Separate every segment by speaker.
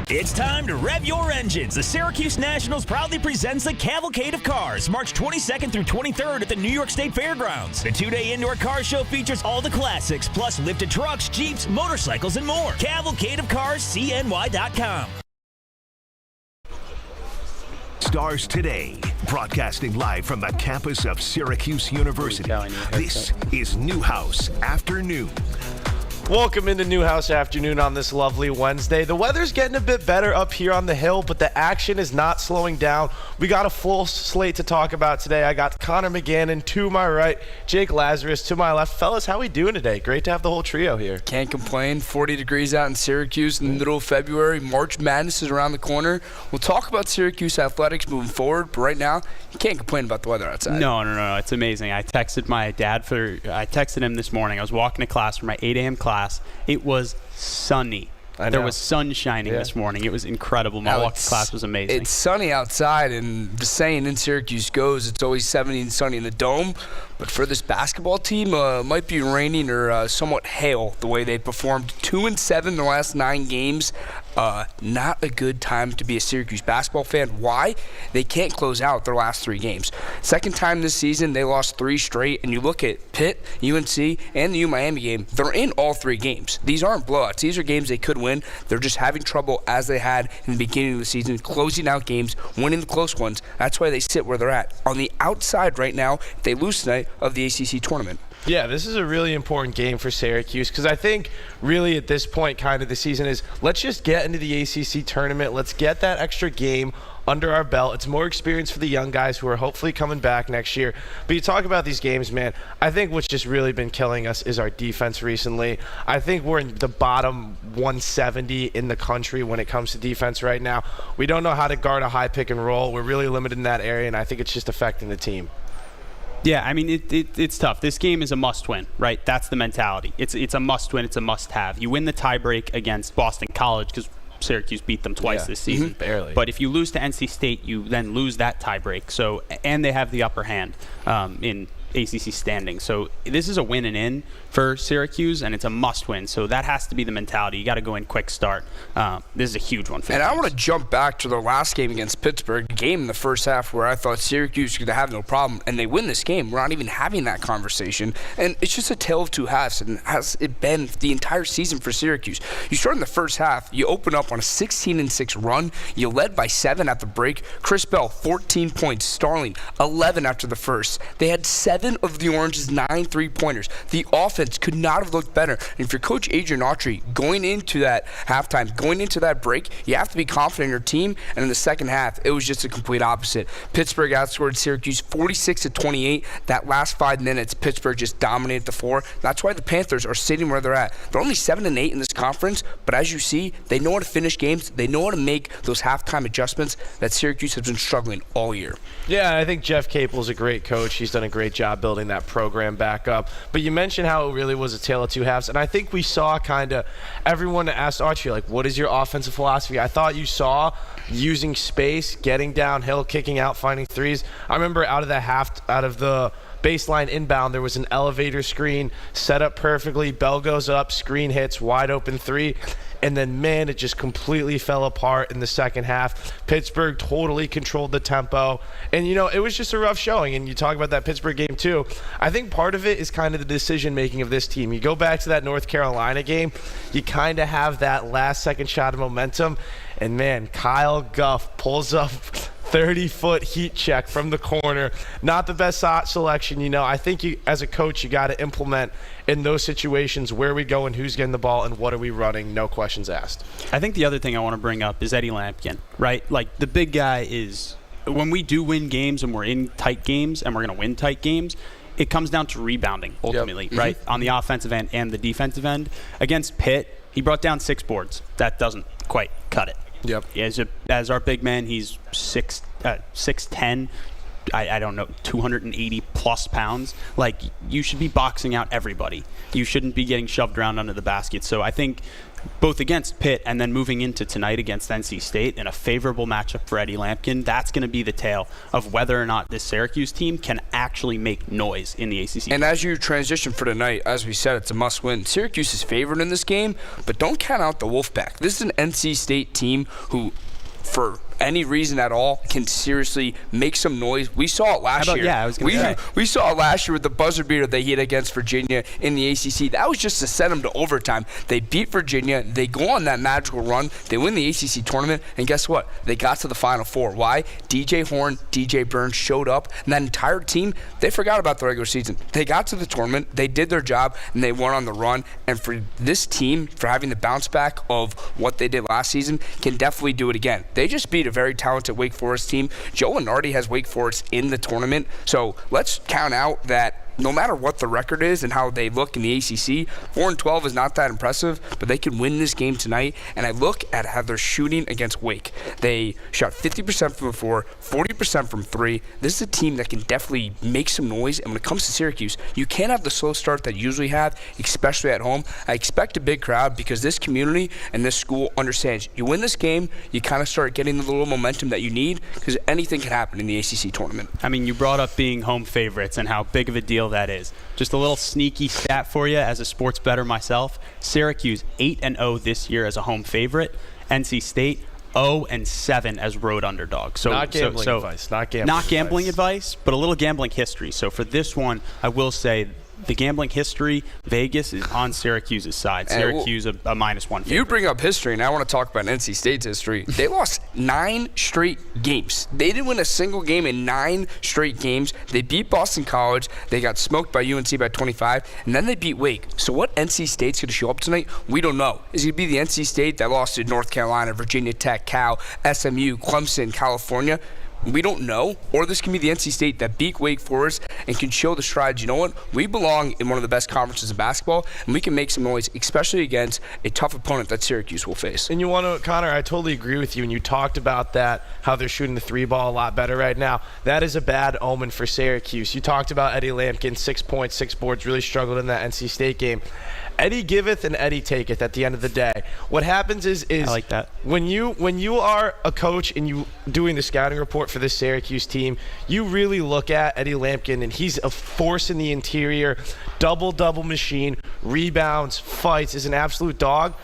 Speaker 1: It's time to rev your engines. The Syracuse Nationals proudly presents the Cavalcade of Cars, March 22nd through 23rd at the New York State Fairgrounds. The two-day indoor car show features all the classics, plus lifted trucks, Jeeps, motorcycles, and more. Cavalcade of Cars, CNY.com.
Speaker 2: Stars Today, broadcasting live from the campus of Syracuse University. This is Newhouse Afternoon.
Speaker 3: Welcome into Newhouse Afternoon on this lovely Wednesday. The weather's getting a bit better up here on the hill, but the action is not slowing down. We got a full slate to talk about today. I got Connor McGannon to my right, Jake Lazarus to my left. Fellas, how we doing today? Great to have the whole trio here.
Speaker 4: Can't complain. 40 degrees out in Syracuse in the middle of February. March Madness is around the corner. We'll talk about Syracuse athletics moving forward, but right now, you can't complain about the weather outside.
Speaker 5: No. It's amazing. I texted my dad I texted him this morning. I was walking to class for my 8 a.m. class. It was sunny. There was sun shining this morning. It was incredible. My walk to class was amazing.
Speaker 4: It's sunny outside, and the saying in Syracuse goes, it's always 70 and sunny in the dome. But for this basketball team, it might be raining or somewhat hail the way they performed. 2-7 in the last 9 games. Not a good time to be a Syracuse basketball fan. Why? They can't close out their last 3 games. Second time this season, they lost 3 straight. And you look at Pitt, UNC, and the U-Miami game, they're in all 3 games. These aren't blowouts. These are games they could win. They're just having trouble, as they had in the beginning of the season, closing out games, winning the close ones. That's why they sit where they're at. On the outside right now, if they lose tonight, of the ACC tournament.
Speaker 3: Yeah, this is a really important game for Syracuse because I think really at this point kind of the season is let's just get into the ACC tournament. Let's get that extra game under our belt. It's more experience for the young guys who are hopefully coming back next year. But you talk about these games, man, I think what's just really been killing us is our defense recently. I think we're in the bottom 170 in the country when it comes to defense right now. We don't know how to guard a high pick and roll. We're really limited in that area, and I think it's just affecting the team.
Speaker 5: Yeah, I mean, it's tough. This game is a must-win, right? That's the mentality. It's a must-win. It's a must-have. You win the tiebreak against Boston College because Syracuse beat them twice this season.
Speaker 3: Barely.
Speaker 5: But if you lose to NC State, you then lose that tiebreak. So, and they have the upper hand in ACC standing. So this is a win and in for Syracuse, and it's a must-win. So that has to be the mentality. You got to go in quick start. This is a huge one for
Speaker 4: And I want to jump back to the last game against Pittsburgh, a game in the first half where I thought Syracuse could have no problem, and they win this game. We're not even having that conversation. And it's just a tale of 2 halves, and has it been the entire season for Syracuse. You start in the first half, you open up on a 16-6 run. You led by 7 at the break. Chris Bell, 14 points. Starling, 11 after the first. They had 7 of the Orange's 9 3-pointers. The offense could not have looked better. And if you're Coach Adrian Autry, going into that halftime, going into that break, you have to be confident in your team. And in the second half, it was just a complete opposite. Pittsburgh outscored Syracuse 46-28. That last 5 minutes, Pittsburgh just dominated the floor. That's why the Panthers are sitting where they're at. They're only 7-8 in this conference, but as you see, they know how to finish games. They know how to make those halftime adjustments that Syracuse has been struggling all year.
Speaker 3: Yeah, I think Jeff Capel's a great coach. He's done a great job building that program back up. But you mentioned how it really was a tale of 2 halves, and I think we saw kind of everyone asked Autry, like, what is your offensive philosophy? I thought you saw using space, getting downhill, kicking out, finding threes. I remember out of the baseline inbound, there was an elevator screen set up perfectly. Bell goes up, screen hits, wide open 3. And then, man, it just completely fell apart in the second half. Pittsburgh totally controlled the tempo. And, it was just a rough showing. And you talk about that Pittsburgh game, too. I think part of it is kind of the decision-making of this team. You go back to that North Carolina game, you kind of have that last-second shot of momentum. And, man, Kyle Guff pulls up 30-foot heat check from the corner. Not the best shot selection. I think as a coach, you got to implement in those situations where we go and who's getting the ball and what are we running, no questions asked.
Speaker 5: I think the other thing I want to bring up is Eddie Lampkin, right? Like, the big guy is, when we do win games and we're in tight games and we're going to win tight games, it comes down to rebounding ultimately, right? On the offensive end and the defensive end. Against Pitt, he brought down 6 boards. That doesn't quite cut it.
Speaker 3: Yep.
Speaker 5: As our big man, he's 6'10", I don't know, 280 plus pounds. Like, you should be boxing out everybody. You shouldn't be getting shoved around under the basket. So I think both against Pitt and then moving into tonight against NC State in a favorable matchup for Eddie Lampkin. That's going to be the tale of whether or not this Syracuse team can actually make noise in the ACC.
Speaker 4: And as you transition for tonight, as we said, it's a must-win. Syracuse is favored in this game, but don't count out the Wolfpack. This is an NC State team who, for any reason at all, can seriously make some noise. We saw it last year.
Speaker 5: Yeah, I was going to say.
Speaker 4: We saw it last year with the buzzer beater they hit against Virginia in the ACC. That was just to send them to overtime. They beat Virginia. They go on that magical run. They win the ACC tournament, and guess what? They got to the Final Four. Why? DJ Horn, DJ Burns showed up, and that entire team, they forgot about the regular season. They got to the tournament, they did their job, and they went on the run. And for this team, for having the bounce back of what they did last season, can definitely do it again. They just beat a very talented Wake Forest team. Joe Lenardi has Wake Forest in the tournament, so let's count out that no matter what the record is and how they look in the ACC, 4-12 is not that impressive, but they can win this game tonight. And I look at how they're shooting against Wake. They shot 50% from the floor, 40% from three. This is a team that can definitely make some noise. And when it comes to Syracuse, you can't have the slow start that you usually have, especially at home. I expect a big crowd because this community and this school understands you win this game, you kind of start getting the little momentum that you need because anything can happen in the ACC tournament.
Speaker 5: I mean, you brought up being home favorites and how big of a deal that is. Just a little sneaky stat for you as a sports bettor myself. Syracuse 8-0 this year as a home favorite. NC State 0-7 as road underdog. So
Speaker 3: not gambling advice. Not gambling
Speaker 5: advice, but a little gambling history. So for this one, I will say the gambling history, Vegas is on Syracuse's side. Syracuse a -1 favorite.
Speaker 4: You bring up history, and I want to talk about NC State's history. They lost 9 straight games. They didn't win a single game in 9 straight games. They beat Boston College. They got smoked by UNC by 25, and then they beat Wake. So what NC State's going to show up tonight, we don't know. Is it going to be the NC State that lost to North Carolina, Virginia Tech, Cal, SMU, Clemson, California? We don't know. Or this can be the NC State that beat Wake Forest and can show the strides. You know what? We belong in one of the best conferences in basketball, and we can make some noise, especially against a tough opponent that Syracuse will face.
Speaker 3: And you want to, Connor, I totally agree with you. And you talked about that, how they're shooting the 3 ball a lot better right now. That is a bad omen for Syracuse. You talked about Eddie Lampkin, 6 points, 6 boards, really struggled in that NC State game. Eddie giveth and Eddie taketh at the end of the day. What happens is
Speaker 5: I like that.
Speaker 3: When you are a coach and you doing the scouting report for this Syracuse team, you really look at Eddie Lampkin, and he's a force in the interior, double machine, rebounds, fights, is an absolute dog.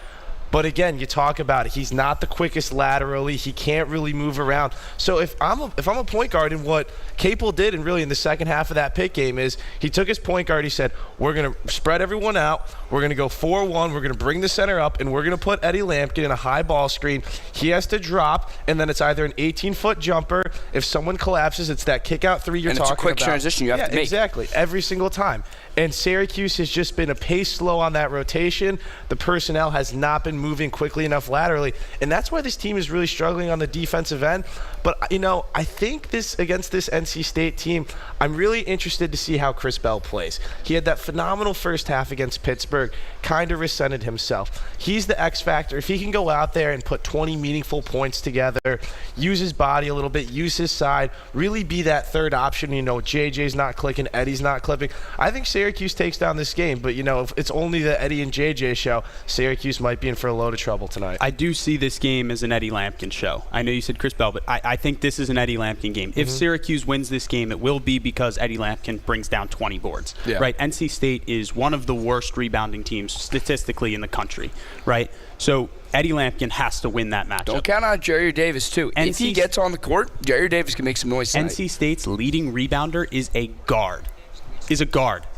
Speaker 3: But again, you talk about it. He's not the quickest laterally. He can't really move around. So if I'm a point guard, and what Capel did, and really in the second half of that Pitt game, is he took his point guard. He said, "We're going to spread everyone out. We're going to go 4-1. We're going to bring the center up, and we're going to put Eddie Lampkin in a high ball screen. He has to drop, and then it's either an 18-foot jumper. If someone collapses, it's that kick-out 3 you're talking about.
Speaker 4: And it's a quick transition you have to make.
Speaker 3: Exactly, every single time. And Syracuse has just been a pace slow on that rotation. The personnel has not been moving quickly enough laterally, and that's why this team is really struggling on the defensive end. But, I think against this NC State team, I'm really interested to see how Chris Bell plays. He had that phenomenal first half against Pittsburgh, kind of resented himself. He's the X factor. If he can go out there and put 20 meaningful points together, use his body a little bit, use his side, really be that third option. JJ's not clicking, Eddie's not clipping. I think Syracuse takes down this game, but if it's only the Eddie and JJ show, Syracuse might be in for a load of trouble tonight.
Speaker 5: I do see this game as an Eddie Lampkin show. I know you said Chris Bell, but I think this is an Eddie Lampkin game. If Syracuse wins this game, it will be because Eddie Lampkin brings down 20 boards. Yeah. Right? NC State is one of the worst rebounding teams statistically in the country. Right? So Eddie Lampkin has to win that matchup.
Speaker 4: Don't count out Jair Davis, too. If he gets on the court, Jair Davis can make some noise tonight.
Speaker 5: NC State's leading rebounder is a guard.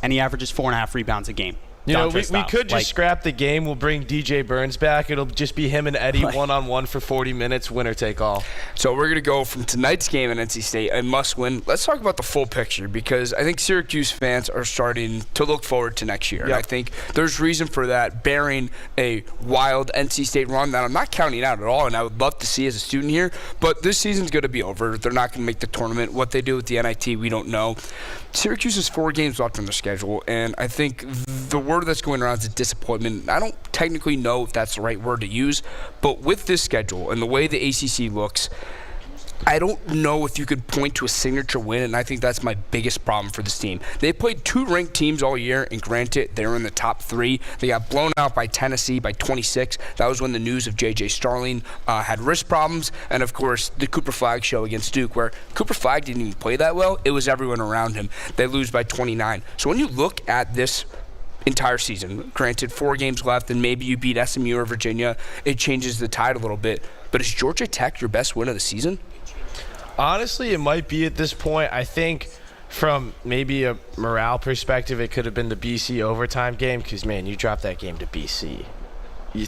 Speaker 5: And he averages 4.5 rebounds a game.
Speaker 3: We could just scrap the game. We'll bring DJ Burns back. It'll just be him and Eddie one-on-one for 40 minutes, winner take all.
Speaker 4: So we're going to go from tonight's game at NC State, a must-win. Let's talk about the full picture, because I think Syracuse fans are starting to look forward to next year. Yep. I think there's reason for that, bearing a wild NC State run that I'm not counting out at all, and I would love to see as a student here. But this season's going to be over. They're not going to make the tournament. What they do with the NIT, we don't know. Syracuse has 4 games left on their schedule, and I think the word that's going around is a disappointment. I don't technically know if that's the right word to use, but with this schedule and the way the ACC looks, I don't know if you could point to a signature win, and I think that's my biggest problem for this team. They played 2 ranked teams all year, and granted, they were in the top 3. They got blown out by Tennessee by 26. That was when the news of J.J. Starling had wrist problems, and of course, the Cooper Flagg show against Duke, where Cooper Flagg didn't even play that well. It was everyone around him. They lose by 29. So when you look at this entire season, granted 4 games left, and maybe you beat SMU or Virginia, it changes the tide a little bit. But is Georgia Tech your best win of the season?
Speaker 3: Honestly, it might be at this point. I think from maybe a morale perspective, it could have been the BC overtime game because, man, you dropped that game to BC.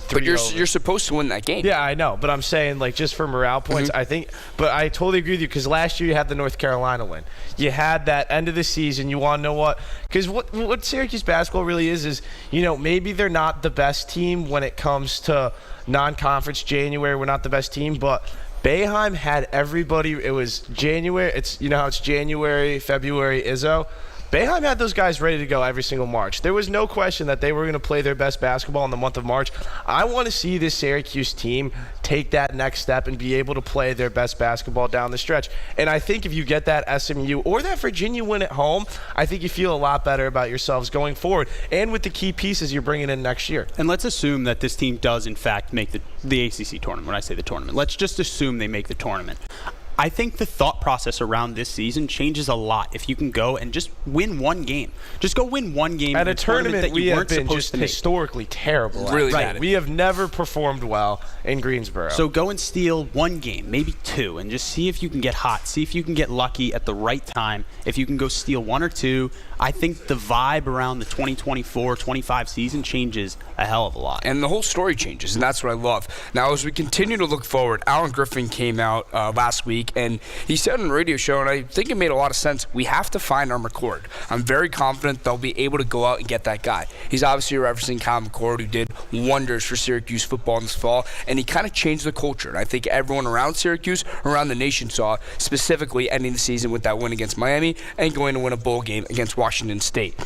Speaker 4: But you're supposed to win that game.
Speaker 3: Yeah, I know. But I'm saying, like, just for morale points, I think – but I totally agree with you because last year you had the North Carolina win. You had that end of the season. You want to know what – because what Syracuse basketball really is, you know, maybe they're not the best team when it comes to non-conference January. We're not the best team, but – Boeheim had everybody. It was January. It's, you know how it's January, February, Izzo. Boeheim had those guys ready to go every single March. There was no question that they were going to play their best basketball in the month of March. I want to see this Syracuse team take that next step and be able to play their best basketball down the stretch. And I think if you get that SMU or that Virginia win at home, I think you feel a lot better about yourselves going forward and with the key pieces you're bringing in next year.
Speaker 5: And let's assume that this team does, in fact, make the ACC tournament. When I say the tournament, let's just assume they make the tournament. I think the thought process around this season changes a lot if you can go and just win one game. Just go win one game
Speaker 3: at
Speaker 5: in
Speaker 3: a tournament
Speaker 5: that
Speaker 3: we
Speaker 5: you
Speaker 3: have
Speaker 5: weren't
Speaker 3: been
Speaker 5: supposed
Speaker 3: just
Speaker 5: to make.
Speaker 3: historically terrible.
Speaker 4: Really
Speaker 3: right.
Speaker 4: bad.
Speaker 3: We have never performed well in Greensboro.
Speaker 5: So go and steal one game, maybe 2, and just see if you can get hot. See if you can get lucky at the right time. If you can go steal 1 or 2, I think the vibe around the 2024-25 season changes a hell of a lot.
Speaker 4: And the whole story changes, and that's what I love. Now, as we continue to look forward, Alan Griffin came out last week, and he said on the radio show, and I think it made a lot of sense, we have to find our McCord. I'm very confident they'll be able to go out and get that guy. He's obviously referencing Kyle McCord, who did wonders for Syracuse football this fall, and he kind of changed the culture. And I think everyone around Syracuse, around the nation, saw, specifically ending the season with that win against Miami and going to win a bowl game against Washington State.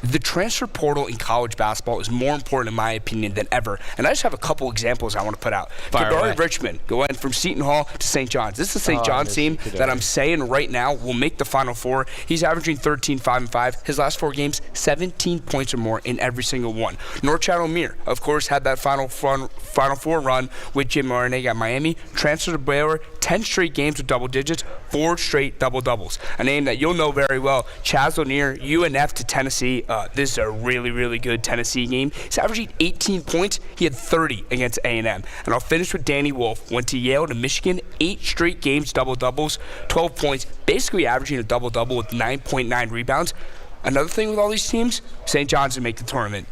Speaker 4: The transfer portal in college basketball is more important, in my opinion, than ever. And I just have a couple examples I want to put out. Kadari Richmond going from Seton Hall to St. John's. This is the St. John's team that I'm saying right now will make the Final Four. He's averaging 13, 5, and 5. His last 4 games, 17 points or more in every single one. Norchad Omier, of course, had that Final Four run with Jim Marineg at Miami. Transferred to Baylor, 10 straight games with double digits, 4 straight double-doubles. A name that you'll know very well, Chaz Lanier, UNF to Tennessee. This is a really, really good Tennessee game. He's averaging 18 points. He had 30 against A&M. And I'll finish with Danny Wolf. Went to Yale to Michigan, 8 straight games, double-doubles, 12 points, basically averaging a double-double with 9.9 rebounds. Another thing with all these teams, St. John's will make the tournament.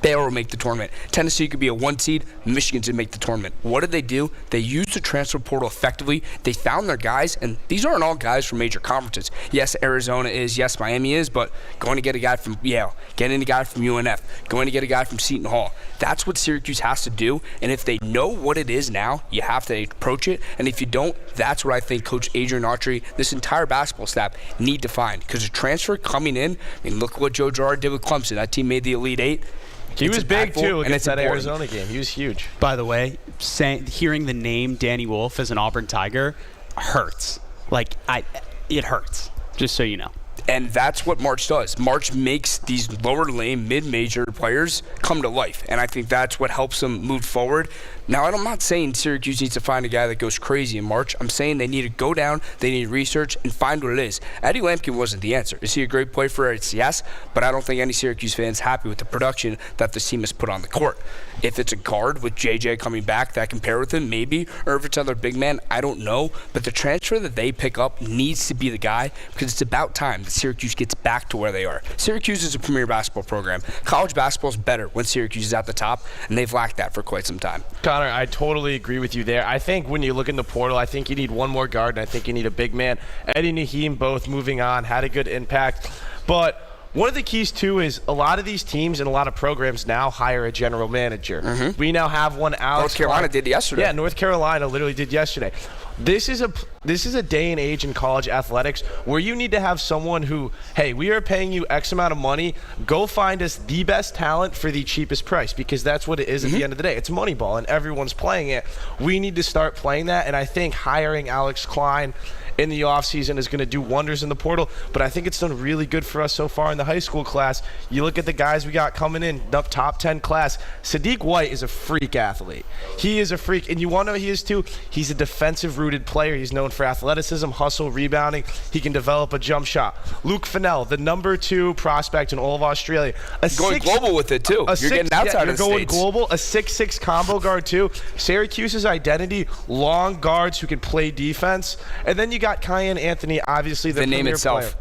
Speaker 4: Baylor will make the tournament. Tennessee could be a 1 seed. Michigan to make the tournament. What did they do? They used the transfer portal effectively. They found their guys, and these aren't all guys from major conferences. Yes, Arizona is. Yes, Miami is. But going to get a guy from Yale, getting a guy from UNF, going to get a guy from Seton Hall. That's what Syracuse has to do. And if they know what it is now, you have to approach it. And if you don't, that's what I think Coach Adrian Autry, this entire basketball staff, need to find. Because a transfer coming in, I mean, look what Joe Girard did with Clemson. That team made the Elite 8.
Speaker 3: He was big, too, against that
Speaker 4: important.
Speaker 3: Arizona game. He was huge.
Speaker 5: By the way, hearing the name Danny Wolf as an Auburn Tiger hurts. It hurts, just so you know.
Speaker 4: And that's what March does. March makes these lower lane, mid-major players come to life. And I think that's what helps them move forward. Now, I'm not saying Syracuse needs to find a guy that goes crazy in March. I'm saying they need to go down, they need to research, and find what it is. Eddie Lampkin wasn't the answer. Is he a great player for us? Yes, but I don't think any Syracuse fan's happy with the production that this team has put on the court. If it's a guard with JJ coming back that can pair with him, maybe, or if it's another big man, I don't know. But the transfer that they pick up needs to be the guy, because it's about time that Syracuse gets back to where they are. Syracuse is a premier basketball program. College basketball is better when Syracuse is at the top, and they've lacked that for quite some time.
Speaker 3: Connor, I totally agree with you there. I think when you look in the portal, I think you need one more guard, and I think you need a big man. Eddie and Naheem both moving on, had a good impact. But one of the keys, too, is a lot of these teams and a lot of programs now hire a general manager. We now have one. Alex
Speaker 4: North Carolina did yesterday.
Speaker 3: Yeah, North Carolina literally did yesterday. This is a day and age in college athletics where you need to have someone who, hey, we are paying you X amount of money. Go find us the best talent for the cheapest price, because that's what it is at the end of the day. It's Moneyball, and everyone's playing it. We need to start playing that, and I think hiring Alex Klein in the offseason is going to do wonders in the portal, but I think it's done really good for us so far in the high school class. You look at the guys we got coming in, the top 10 class. Sadiq White is a freak athlete. He is a freak, and you want to know what he is too? He's a defensive-rooted player. He's known for athleticism, hustle, rebounding. He can develop a jump shot. Luke Fennell, the number 2 prospect in all of Australia.
Speaker 4: Going global with it, too. You're getting outside of the
Speaker 3: You're going
Speaker 4: States.
Speaker 3: global. A 6'6" combo guard, too. Syracuse's identity, long guards who can play defense. And then you got Cayenne Anthony, obviously the
Speaker 4: name
Speaker 3: premier
Speaker 4: itself.
Speaker 3: player.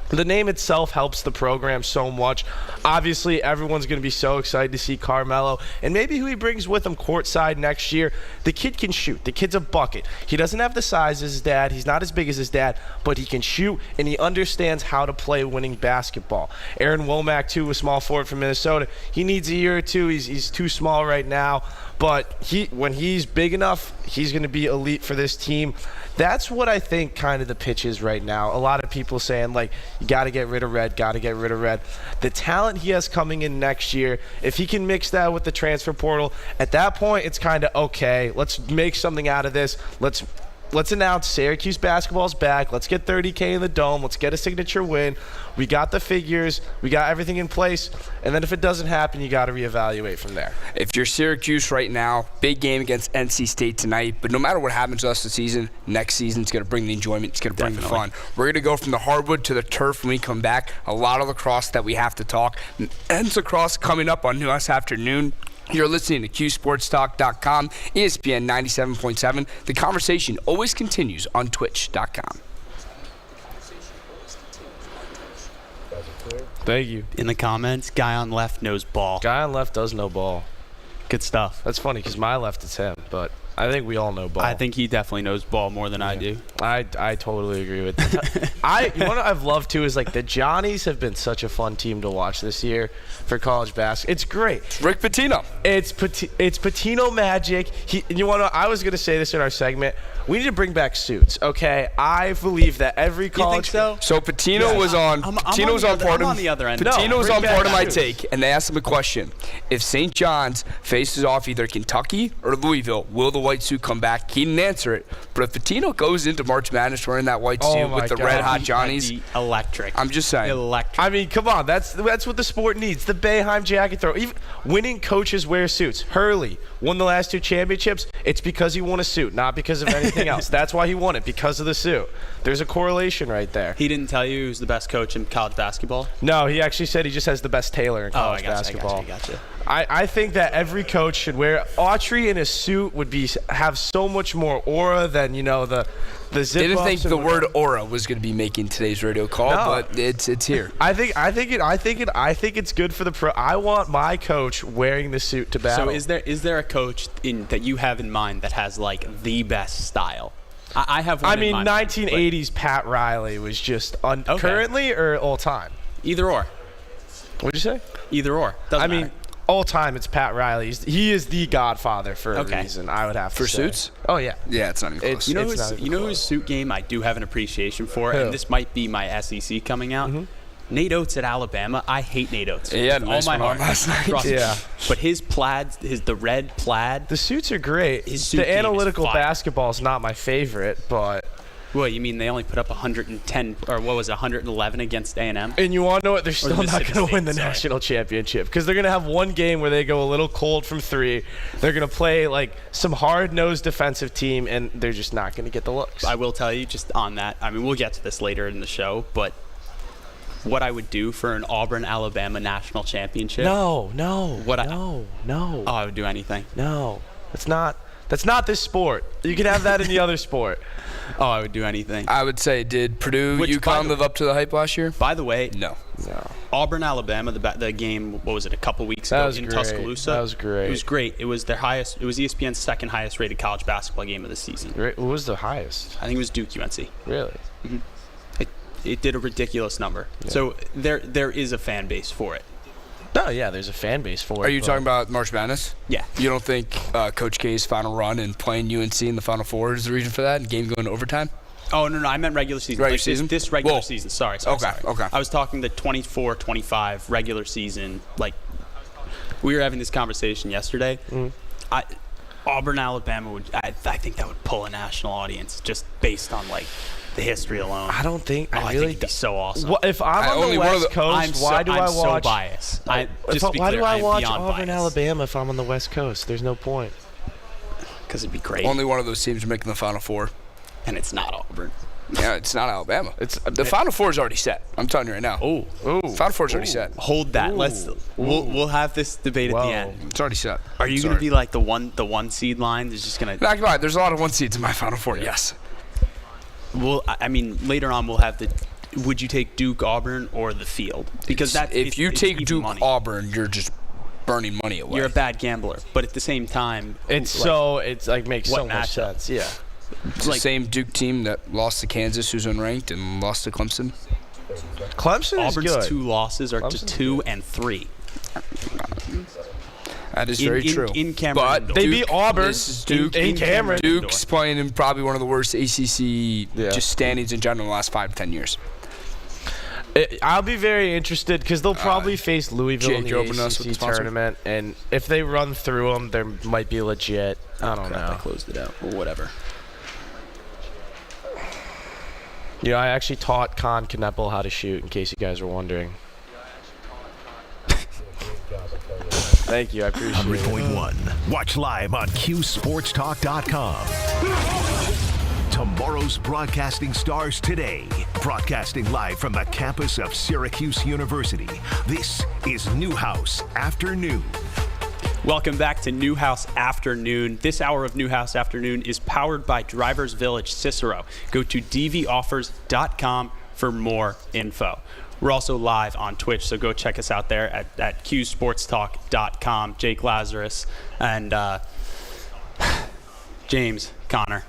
Speaker 3: The name itself helps the program so much. Obviously, everyone's going to be so excited to see Carmelo and maybe who he brings with him courtside next year. The kid can shoot. The kid's a bucket. He doesn't have the size as his dad. He's not as big as his dad, but he can shoot, and he understands how to play winning basketball. Aaron Womack, too, a small forward from Minnesota. He needs a year or two. He's too small right now, but when he's big enough, he's going to be elite for this team. That's what I think kind of the pitch is right now. A lot of people saying, like, you got to get rid of Red, got to get rid of Red. The talent he has coming in next year, if he can mix that with the transfer portal, at that point it's kind of, okay, let's make something out of this. Let's announce Syracuse basketball's back. Let's get $30K in the dome. Let's get a signature win. We got the figures. We got everything in place. And then if it doesn't happen, you got to reevaluate from there.
Speaker 4: If you're Syracuse right now, big game against NC State tonight. But no matter what happens to us this season, next season it's going to bring the enjoyment. It's going to bring the fun. We're going to go from the hardwood to the turf when we come back. A lot of lacrosse that we have to talk. Ends lacrosse coming up on Newhouse Afternoon. You're listening to QSportsTalk.com, ESPN 97.7. The conversation always continues on Twitch.com.
Speaker 3: Thank you.
Speaker 5: In the comments, guy on left knows ball.
Speaker 3: Guy on left does know ball.
Speaker 5: Good stuff.
Speaker 3: That's funny because my left is him, but I think we all know ball.
Speaker 5: I think he definitely knows ball more than I do.
Speaker 3: I totally agree with that. You know what I've loved too is like the Johnnies have been such a fun team to watch this year for college basketball. It's great.
Speaker 4: Rick Pitino.
Speaker 3: It's Pitino magic. You want to? I was going to say this in our segment. We need to bring back suits, okay? I believe that every college.
Speaker 5: You think so?
Speaker 4: So Pitino was on. Pitino was on part of.
Speaker 5: I'm on the other end.
Speaker 4: Pitino was on part of my
Speaker 3: suits.
Speaker 4: take, and they asked him a question: if St. John's faces off either Kentucky or Louisville, will the white suit come back? He didn't answer it. But if Pitino goes into March Madness wearing that white suit with the red hot Johnnies,
Speaker 5: electric.
Speaker 4: I'm just saying.
Speaker 5: Electric.
Speaker 3: I mean, come on. That's what the sport needs. The Boeheim jacket throw. Even winning coaches wear suits. Hurley won the last 2 championships. It's because he won a suit, not because of anything else. That's why he won it, because of the suit. There's a correlation right there.
Speaker 5: He didn't tell you who's the best coach in college basketball?
Speaker 3: No, he actually said he just has the best tailor in college basketball.
Speaker 5: I gotcha.
Speaker 3: I think that every coach should wear. Autry in a suit would have so much more aura than the zip.
Speaker 4: Didn't think the word aura was going to be making today's radio call, but it's here.
Speaker 3: I think it's good for the pro. I want my coach wearing the suit to battle.
Speaker 5: So is there a coach that you have in mind that has like the best style? I have one.
Speaker 3: I mean,
Speaker 5: in mind,
Speaker 3: 1980s Pat Riley was just currently or all time.
Speaker 5: Either or.
Speaker 3: What'd you say?
Speaker 5: Either or. Doesn't matter.
Speaker 3: All time, it's Pat Riley. He is the godfather for a reason, I would have to say.
Speaker 4: For suits?
Speaker 3: Oh, yeah.
Speaker 4: Yeah, it's not even close.
Speaker 5: You know whose suit game I do have an appreciation for, and this might be my SEC coming out? Mm-hmm. Nate Oates at Alabama. I hate Nate Oates.
Speaker 4: Yeah, nice
Speaker 5: all my
Speaker 4: one
Speaker 5: heart.
Speaker 4: last night.
Speaker 5: Trust me.
Speaker 3: Yeah.
Speaker 5: But his plaid, the red plaid.
Speaker 3: The suits are great.
Speaker 5: His suit
Speaker 3: The
Speaker 5: game is
Speaker 3: analytical
Speaker 5: fire.
Speaker 3: basketball is not my favorite, but...
Speaker 5: Well, you mean they only put up 110 or what was it, 111 against A&M?
Speaker 3: And you want to know what? They're still not
Speaker 5: Mississippi
Speaker 3: going to win the
Speaker 5: State, sorry.
Speaker 3: national championship because they're going to have one game where they go a little cold from 3. They're going to play like some hard-nosed defensive team, and they're just not going to get the looks.
Speaker 5: I will tell you just on that. I mean, we'll get to this later in the show, but what I would do for an Auburn-Alabama national championship.
Speaker 3: No.
Speaker 5: Oh, I would do anything.
Speaker 3: No. That's not this sport. You can have that in the other sport.
Speaker 5: Oh, I would do anything.
Speaker 4: I would say, did Purdue,
Speaker 5: Which, by
Speaker 4: UConn
Speaker 5: the-
Speaker 4: live up to the hype last year?
Speaker 5: By the way,
Speaker 4: No.
Speaker 5: Auburn, Alabama, the game, what was it, a couple weeks
Speaker 3: That
Speaker 5: ago
Speaker 3: was
Speaker 5: in
Speaker 3: great.
Speaker 5: Tuscaloosa?
Speaker 3: That was great.
Speaker 5: It was great. It was ESPN's second highest rated college basketball game of the season.
Speaker 3: What was the highest?
Speaker 5: I think it was Duke UNC.
Speaker 3: Really?
Speaker 5: it did a ridiculous number. Yeah. So there is a fan base for it.
Speaker 3: No, yeah, there's a fan base for it.
Speaker 4: Are you talking about March Madness?
Speaker 5: Yeah.
Speaker 4: You don't think Coach K's final run and playing UNC in the Final Four is the reason for that, and game going to overtime?
Speaker 5: Oh, no, I meant regular season.
Speaker 4: Regular season?
Speaker 5: This regular season. Sorry.
Speaker 4: Okay.
Speaker 5: I was talking the 24-25 regular season. Like, we were having this conversation yesterday. Auburn, Alabama, I think that would pull a national audience just based on, like, the history alone.
Speaker 3: I don't think.
Speaker 5: I think it'd be so awesome.
Speaker 3: Well, if I'm on the West Coast, why do I watch?
Speaker 5: I'm so biased.
Speaker 3: Why do I watch Auburn, Alabama if I'm on the West Coast? There's no point.
Speaker 5: Because it'd be great.
Speaker 4: Only one of those teams are making the Final Four.
Speaker 5: And it's not Auburn.
Speaker 4: Yeah, it's not Alabama. The Final Four is already set. I'm telling you right now. Final Four is already set.
Speaker 5: Hold that. We'll have this debate at the end.
Speaker 4: It's already set.
Speaker 5: Are you going to be like the one seed line? Is just going to.
Speaker 4: Not gonna lie. There's a lot of 1 seeds in my Final Four. Yes.
Speaker 5: Well, I mean, later on we'll have the. Would you take Duke, Auburn, or the field? Because
Speaker 4: if you take Duke, Auburn, you're just burning money away.
Speaker 5: You're a bad gambler, but at the same time,
Speaker 3: it's makes so much sense. Yeah.
Speaker 4: It's the same Duke team that lost to Kansas, who's unranked, and lost to Clemson.
Speaker 3: Clemson is
Speaker 5: Auburn's
Speaker 3: good.
Speaker 5: 2 losses are to 2 and 3.
Speaker 4: That is very true.
Speaker 5: In Cameron,
Speaker 4: but
Speaker 3: they beat Auburn.
Speaker 4: This is Duke.
Speaker 3: In Cameron.
Speaker 4: Duke's playing in probably one of the worst ACC just standings in general in the last 5 to 10 years.
Speaker 3: I'll be very interested because they'll probably face Louisville in the ACC tournament, and if they run through them, they might be legit. I don't know.
Speaker 5: I closed it out or whatever.
Speaker 3: You know, I actually taught Con Kneppel how to shoot, in case you guys were wondering. Thank you, I appreciate it.
Speaker 2: 100.1. Watch live on QSportsTalk.com. Tomorrow's broadcasting stars today. Broadcasting live from the campus of Syracuse University. This is Newhouse Afternoon.
Speaker 5: Welcome back to Newhouse Afternoon. This hour of Newhouse Afternoon is powered by Drivers Village Cicero. Go to dvoffers.com for more info. We're also live on Twitch, so go check us out there at qsportstalk.com. Jake Lazarus and James Connor,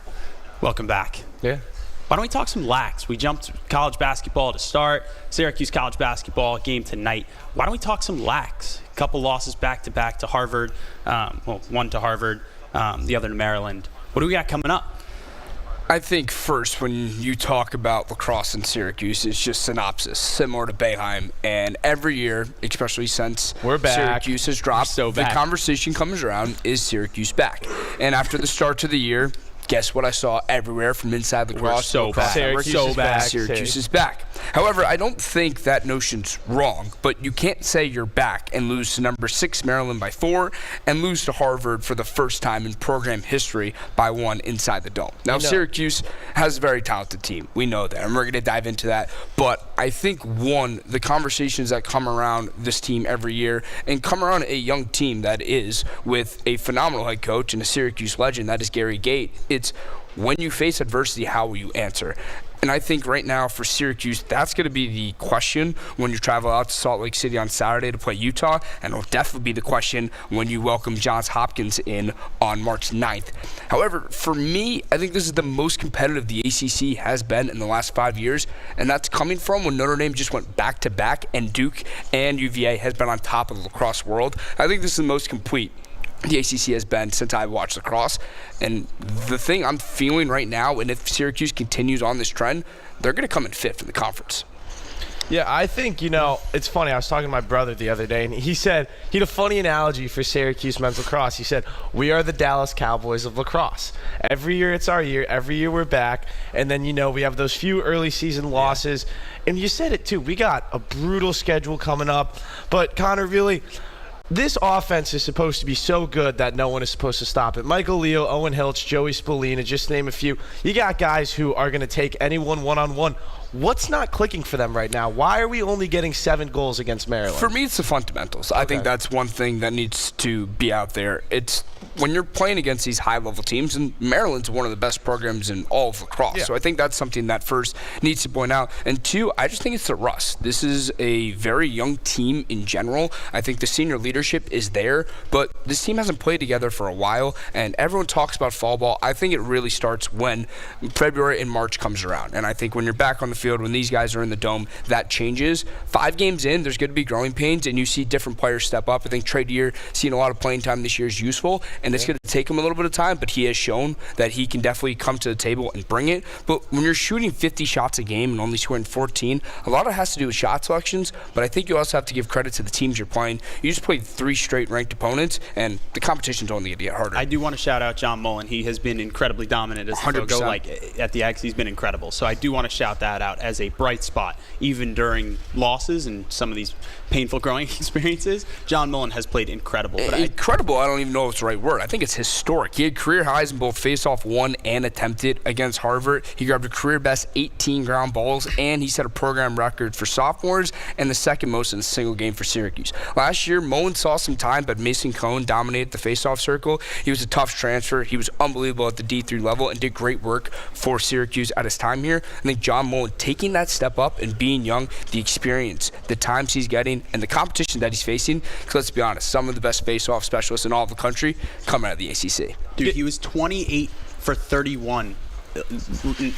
Speaker 5: welcome back.
Speaker 3: Yeah.
Speaker 5: Why don't we talk some lax? We jumped college basketball to start. Syracuse college basketball game tonight. Why don't we talk some lax? A couple losses back-to-back to Harvard. One to Harvard, the other to Maryland. What do we got coming up?
Speaker 4: I think first, when you talk about lacrosse in Syracuse, it's just synopsis, similar to Boeheim. And every year, especially since Syracuse has dropped, the conversation comes around, is Syracuse back? And after the start of the year, guess what I saw everywhere from inside lacrosse?
Speaker 5: We're so back.
Speaker 4: Syracuse is back. However, I don't think that notion's wrong, but you can't say you're back and lose to number 6 Maryland by 4 and lose to Harvard for the first time in program history by 1 inside the Dome. Now, Syracuse has a very talented team. We know that, and we're going to dive into that. But I think, the conversations that come around this team every year and come around a young team that is with a phenomenal head coach and a Syracuse legend, that is Gary Gait. It's when you face adversity, how will you answer? And I think right now for Syracuse, that's going to be the question when you travel out to Salt Lake City on Saturday to play Utah. And it'll definitely be the question when you welcome Johns Hopkins in on March 9th. However, for me, I think this is the most competitive the ACC has been in the last 5 years. And that's coming from when Notre Dame just went back-to-back and Duke and UVA has been on top of the lacrosse world. I think this is the most complete the ACC has been since I watched lacrosse. And the thing I'm feeling right now, and if Syracuse continues on this trend, they're going to come in 5th in the conference.
Speaker 3: Yeah, I think, it's funny. I was talking to my brother the other day, and he had a funny analogy for Syracuse men's lacrosse. He said, we are the Dallas Cowboys of lacrosse. Every year it's our year. Every year we're back. And then, we have those few early season losses. Yeah. And you said it, too. We got a brutal schedule coming up. But, Connor, really, this offense is supposed to be so good that no one is supposed to stop it. Michael Leo, Owen Hiltz, Joey Spallina, just name a few. You got guys who are going to take anyone one-on-one. What's not clicking for them right now? Why are we only getting 7 goals against Maryland?
Speaker 4: For me, it's the fundamentals. I think that's one thing that needs to be out there. It's when you're playing against these high-level teams, and Maryland's one of the best programs in all of lacrosse. Yeah. So I think that's something that first needs to point out. And 2, I just think it's the rust. This is a very young team in general. I think the senior leadership is there, but this team hasn't played together for a while, and everyone talks about fall ball. I think it really starts when February and March comes around. And I think when you're back on the field, when these guys are in the dome, that changes. 5 games in, there's going to be growing pains, and you see different players step up. I think Trey Deer seeing a lot of playing time this year is useful, and it's going to take him a little bit of time, but he has shown that he can definitely come to the table and bring it. But when you're shooting 50 shots a game and only scoring 14, a lot of it has to do with shot selections, but I think you also have to give credit to the teams you're playing. You just played 3 straight ranked opponents, and the competition's only going to get harder.
Speaker 5: I do want to shout out John Mullen. He has been incredibly dominant as a go. Like at the X, he's been incredible. So I do want to shout that out as a bright spot, even during losses and some of these painful growing experiences. John Mullen has played incredible. But
Speaker 4: incredible, I don't even know if it's the right word. I think it's historic. He had career highs in both face-off won and attempted against Harvard. He grabbed a career best 18 ground balls, and he set a program record for sophomores and the second most in a single game for Syracuse. Last year, Mullen saw some time, but Mason Cohn dominated the face-off circle. He was a tough transfer. He was unbelievable at the D3 level and did great work for Syracuse at his time here. I think John Mullen taking that step up and being young, the experience, the times he's getting, and the competition that he's facing, because let's be honest, some of the best face-off specialists in all of the country come out of the ACC.
Speaker 5: Dude, he was 28 for 31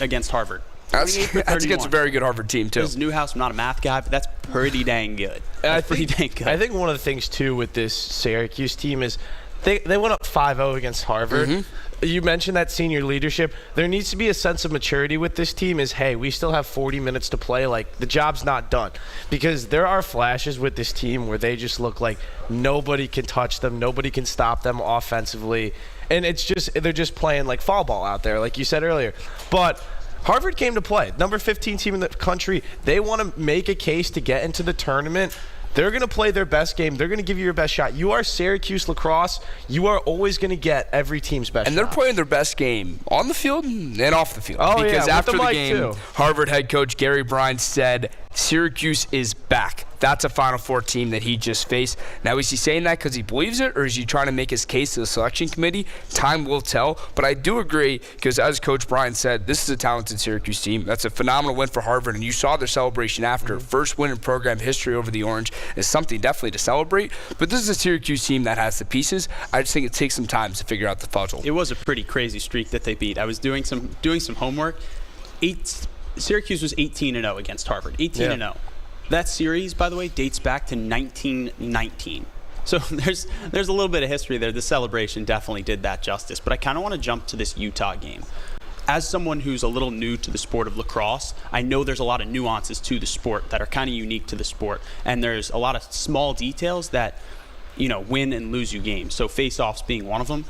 Speaker 5: against Harvard.
Speaker 4: That's against a very good Harvard team, too.
Speaker 5: This Newhouse, I'm not a math guy, but that's pretty dang good.
Speaker 3: I think one of the things, too, with this Syracuse team is they went up 5-0 against Harvard. Mm-hmm. You mentioned that senior leadership. There needs to be a sense of maturity with this team is, hey, we still have 40 minutes to play. Like, the job's not done. Because there are flashes with this team where they just look like nobody can touch them. Nobody can stop them offensively. And they're just playing like fall ball out there, like you said earlier. But Harvard came to play. Number 15 team in the country. They want to make a case to get into the tournament. They're going to play their best game. They're going to give you your best shot. You are Syracuse lacrosse. You are always going to get every team's best shot.
Speaker 4: And they're playing their best game on the field and off the field.
Speaker 3: Because
Speaker 4: after the game, Harvard head coach Gary Brine said, Syracuse is back. That's a Final Four team that he just faced. Now, is he saying that because he believes it, or is he trying to make his case to the selection committee? Time will tell. But I do agree, because as Coach Bryan said, this is a talented Syracuse team. That's a phenomenal win for Harvard, and you saw their celebration after. First win in program history over the Orange is something definitely to celebrate. But this is a Syracuse team that has the pieces. I just think it takes some time to figure out the puzzle.
Speaker 5: It was a pretty crazy streak that they beat. I was doing some homework. Syracuse was 18-0 against Harvard. 18-0. That series, by the way, dates back to 1919. So there's a little bit of history there. The celebration definitely did that justice. But I kind of want to jump to this Utah game. As someone who's a little new to the sport of lacrosse, I know there's a lot of nuances to the sport that are kind of unique to the sport. And there's a lot of small details that, win and lose you games. So face-offs being one of them.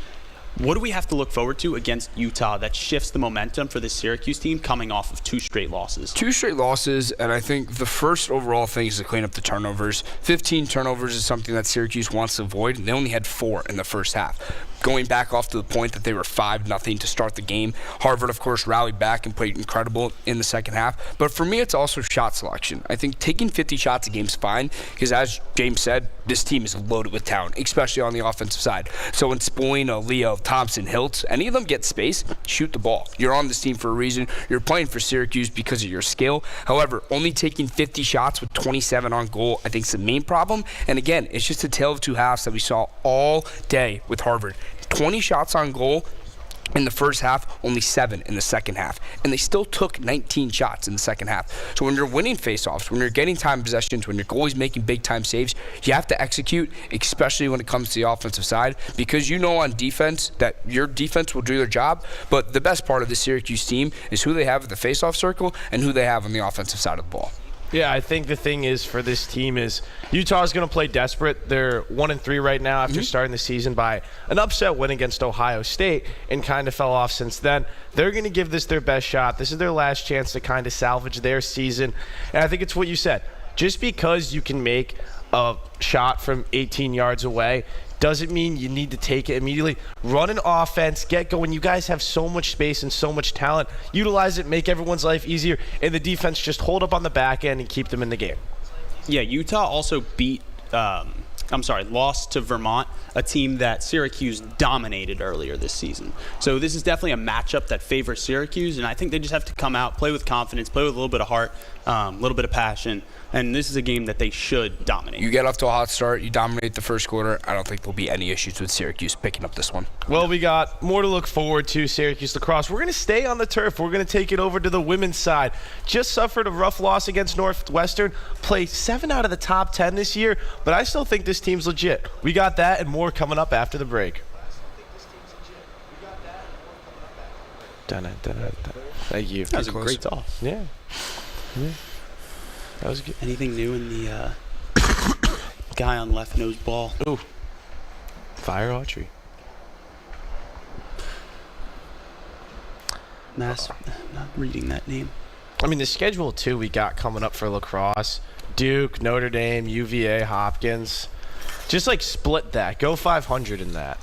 Speaker 5: What do we have to look forward to against Utah that shifts the momentum for this Syracuse team coming off of 2 straight losses?
Speaker 4: 2 straight losses, and I think the first overall thing is to clean up the turnovers. 15 turnovers is something that Syracuse wants to avoid, and they only had 4 in the first half. Going back off to the point that they were 5-0 to start the game. Harvard, of course, rallied back and played incredible in the second half. But for me, it's also shot selection. I think taking 50 shots a game is fine because, as James said, this team is loaded with talent, especially on the offensive side. So when Spolino, Leo, Thompson, Hiltz, any of them get space, shoot the ball. You're on this team for a reason. You're playing for Syracuse because of your skill. However, only taking 50 shots with 27 on goal, I think, is the main problem. And again, it's just a tale of 2 halves that we saw all day with Harvard. 20 shots on goal in the first half, only 7 in the second half. And they still took 19 shots in the second half. So when you're winning faceoffs, when you're getting time possessions, when your goalie's making big-time saves, you have to execute, especially when it comes to the offensive side, because you know on defense that your defense will do their job. But the best part of the Syracuse team is who they have at the faceoff circle and who they have on the offensive side of the ball.
Speaker 3: Yeah, I think the thing is for this team is Utah's going to play desperate. They're 1-3 right now after starting the season by an upset win against Ohio State and kind of fell off since then. They're going to give this their best shot. This is their last chance to kind of salvage their season. And I think it's what you said. Just because you can make a shot from 18 yards away doesn't mean you need to take it immediately. Run an offense, get going. You guys have so much space and so much talent. Utilize it, make everyone's life easier, and the defense just hold up on the back end and keep them in the game.
Speaker 5: Yeah, Utah also lost to Vermont, a team that Syracuse dominated earlier this season. So this is definitely a matchup that favors Syracuse, and I think they just have to come out, play with confidence, play with a little bit of heart, a little bit of passion, And this is a game that they should dominate.
Speaker 4: You get off to a hot start, you dominate the first quarter. I don't think there'll be any issues with Syracuse picking up this one.
Speaker 3: Well, we got more to look forward to, Syracuse lacrosse. We're going to stay on the turf. We're going to take it over to the women's side. Just suffered a rough loss against Northwestern. Played 7 out of the top 10 this year, but I still think this team's legit. We got that and more coming up after the break. Thank you.
Speaker 5: That was a great toss.
Speaker 3: Yeah. That was good.
Speaker 5: Anything new in the guy on left nose ball?
Speaker 3: Ooh. Fire archery.
Speaker 5: Mass. I'm not reading that name.
Speaker 3: I mean, the schedule, too, we got coming up for lacrosse. Duke, Notre Dame, UVA, Hopkins. Just, like, split that. Go 500 in that.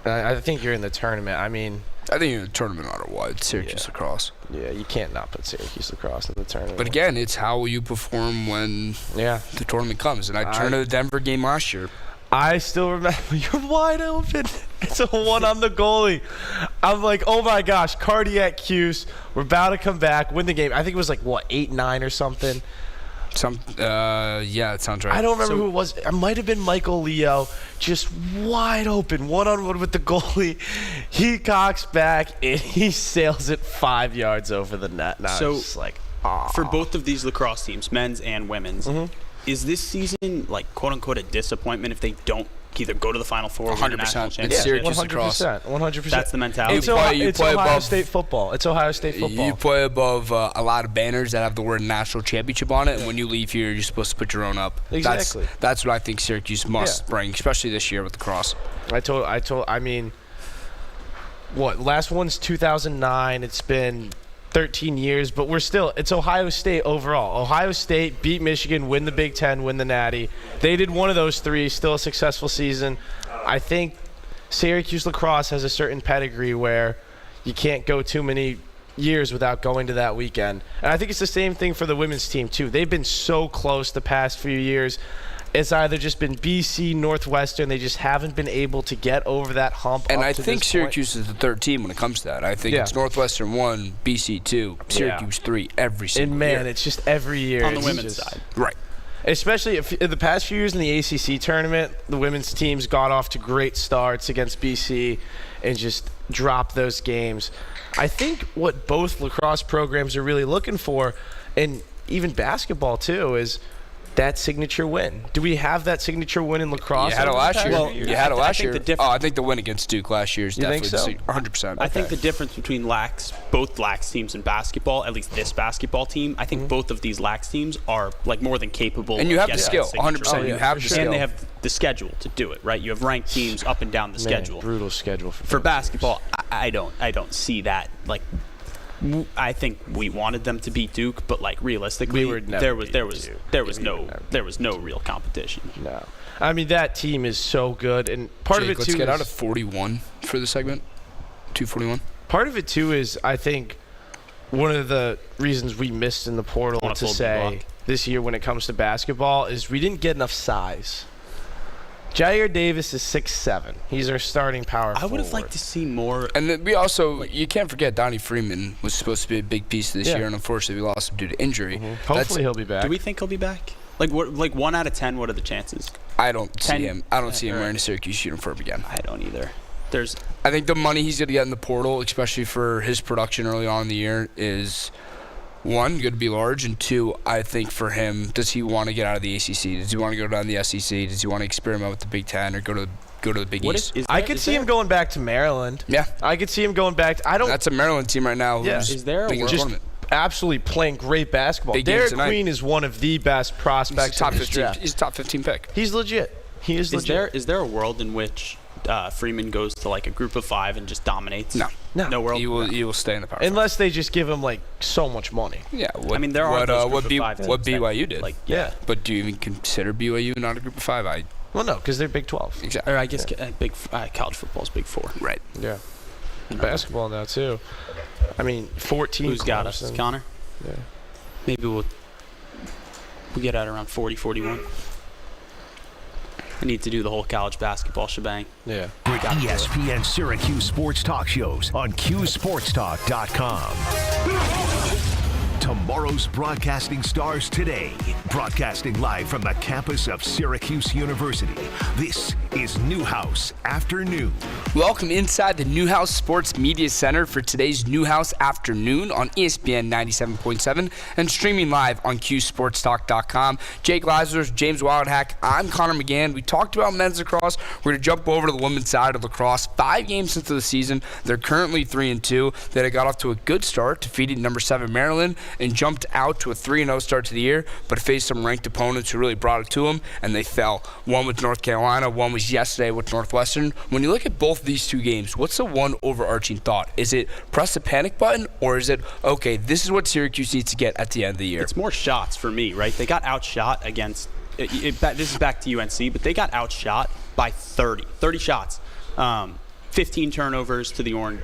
Speaker 3: I think you're in the tournament. I mean,
Speaker 4: I think you're in the tournament no matter what. Syracuse lacrosse.
Speaker 3: Yeah, you can't not put Syracuse lacrosse in the tournament.
Speaker 4: But again, it's how will you perform when the tournament comes. And I turned to the Denver game last year.
Speaker 3: I still remember, you're wide open. It's a one on the goalie. I'm like, oh my gosh, cardiac cues. We're about to come back, win the game. I think it was like, what, 8-9 or something?
Speaker 4: Yeah, it sounds right.
Speaker 3: I don't remember who it was. It might have been Michael Leo, just wide open, one-on-one with the goalie. He cocks back, and he sails it 5 yards over the net. And I was just like,
Speaker 5: for both of these lacrosse teams, men's and women's, is this season, like, quote-unquote, a disappointment if they don't either go to the Final Four or win the national
Speaker 4: 100%.
Speaker 5: championship?
Speaker 4: It's Syracuse lacrosse.
Speaker 3: 100%.
Speaker 5: That's the mentality.
Speaker 3: It's
Speaker 4: You play
Speaker 3: Ohio
Speaker 4: above-
Speaker 3: State football. It's Ohio State football.
Speaker 4: You play above a lot of banners that have the word national championship on it, and when you leave here, you're supposed to put your own up.
Speaker 3: Exactly.
Speaker 4: That's what I think Syracuse must bring, especially this year with the cross.
Speaker 3: I mean, what, last one's 2009. It's been 13 years, but it's Ohio State overall. Ohio State beat Michigan, win the Big Ten, win the Natty. They did one of those three, still a successful season. I think Syracuse lacrosse has a certain pedigree where you can't go too many years without going to that weekend. And I think it's the same thing for the women's team, too. They've been so close the past few years. It's either just been BC, Northwestern. They just haven't been able to get over that hump.
Speaker 4: And I think Syracuse is the third team when it comes to that. I think it's Northwestern 1, BC 2, Syracuse 3 every single year.
Speaker 3: And, man, it's just every year.
Speaker 5: On the women's side.
Speaker 4: Right.
Speaker 3: Especially if in the past few years in the ACC tournament, the women's teams got off to great starts against BC and just dropped those games. I think what both lacrosse programs are really looking for, and even basketball too, is that signature win. Do we have that signature win in lacrosse?
Speaker 4: You had it last year.
Speaker 5: Well,
Speaker 4: You had it last year.
Speaker 5: I
Speaker 4: I think the win against Duke last year is
Speaker 3: You think
Speaker 4: definitely
Speaker 3: so?
Speaker 4: 100%.
Speaker 5: I think the difference between both lax teams in basketball, at least this basketball team, I think both of these lax teams are like more than capable.
Speaker 4: And you
Speaker 5: of
Speaker 4: have the
Speaker 5: getting
Speaker 4: skill,
Speaker 5: that signature
Speaker 4: 100%.
Speaker 5: win.
Speaker 4: You have the skill.
Speaker 5: And they have the schedule to do it, right? You have ranked teams up and down the schedule.
Speaker 3: Brutal schedule
Speaker 5: For basketball, I don't see that. Like, I think we wanted them to beat Duke, but like realistically, there was no real competition.
Speaker 3: No, I mean that team is so good, and part of it too.
Speaker 4: Let's get out of 41 for the segment. 241.
Speaker 3: Part of it too is I think one of the reasons we missed in the portal to say this year when it comes to basketball is we didn't get enough size. Jair Davis is 6'7". He's our starting power forward.
Speaker 5: I would have liked to see more.
Speaker 4: And then we also, you can't forget, Donnie Freeman was supposed to be a big piece this year, and unfortunately we lost him due to injury.
Speaker 3: Hopefully he'll be back.
Speaker 5: Do we think he'll be back? Like 1 out of 10, what are the chances?
Speaker 4: I don't see him. I don't see him wearing a Syracuse uniform again.
Speaker 5: I don't either.
Speaker 4: I think the money he's going to get in the portal, especially for his production early on in the year, is one, going to be large, and two, I think for him, does he want to get out of the ACC? Does he want to go down to the SEC? Does he want to experiment with the Big Ten or go to the Big East?
Speaker 3: I could see him going back to Maryland.
Speaker 4: Yeah,
Speaker 3: I could see him going back.
Speaker 4: That's a Maryland team right now.
Speaker 3: Yeah.
Speaker 4: Who's
Speaker 5: Is there a
Speaker 4: just
Speaker 3: absolutely playing great basketball.
Speaker 4: Big games
Speaker 3: Derek
Speaker 4: tonight.
Speaker 3: Queen is one of the best prospects in this draft.
Speaker 4: He's a top 15 pick.
Speaker 3: He's legit. He is legit.
Speaker 5: Is there a world in which Freeman goes to like a group of 5 and just dominates?
Speaker 4: No
Speaker 5: world.
Speaker 4: He will stay in the power.
Speaker 3: Unless they just give him like so much money.
Speaker 4: Yeah,
Speaker 5: I mean there are those
Speaker 4: what
Speaker 5: group of 5 teams
Speaker 4: what BYU did.
Speaker 5: Like
Speaker 3: Yeah.
Speaker 4: But do you even consider BYU not a group of 5?
Speaker 3: Well, no, because they're Big 12.
Speaker 4: Exactly.
Speaker 5: Or I guess college football's Big 4.
Speaker 4: Right.
Speaker 3: Yeah. Basketball now too. I mean, 14.
Speaker 5: Who's got us? Connor?
Speaker 3: Yeah.
Speaker 5: Maybe we'll get out around 40, 41. I need to do the whole college basketball shebang.
Speaker 3: Yeah.
Speaker 2: With ESPN Syracuse sports talk shows on QSportsTalk.com. tomorrow's broadcasting stars today. Broadcasting live from the campus of Syracuse University. This is Newhouse Afternoon.
Speaker 4: Welcome inside the Newhouse Sports Media Center for today's Newhouse Afternoon on ESPN 97.7 and streaming live on QSportsTalk.com. Jake Lazarus, James Wildhack, I'm Connor McGann. We talked about men's lacrosse. We're going to jump over to the women's side of lacrosse. 5 games into the season. They're currently 3-2. They got off to a good start, defeating number 7 Maryland, and jumped out to a 3-0 start to the year, but faced some ranked opponents who really brought it to them, and they fell. One with North Carolina, one was yesterday with Northwestern. When you look at both these 2 games, what's the one overarching thought? Is it press the panic button, or is it, okay, this is what Syracuse needs to get at the end of the year?
Speaker 5: It's more shots for me, right? They got outshot against this is back to UNC, but they got outshot by 30 shots. 15 turnovers to the Orange.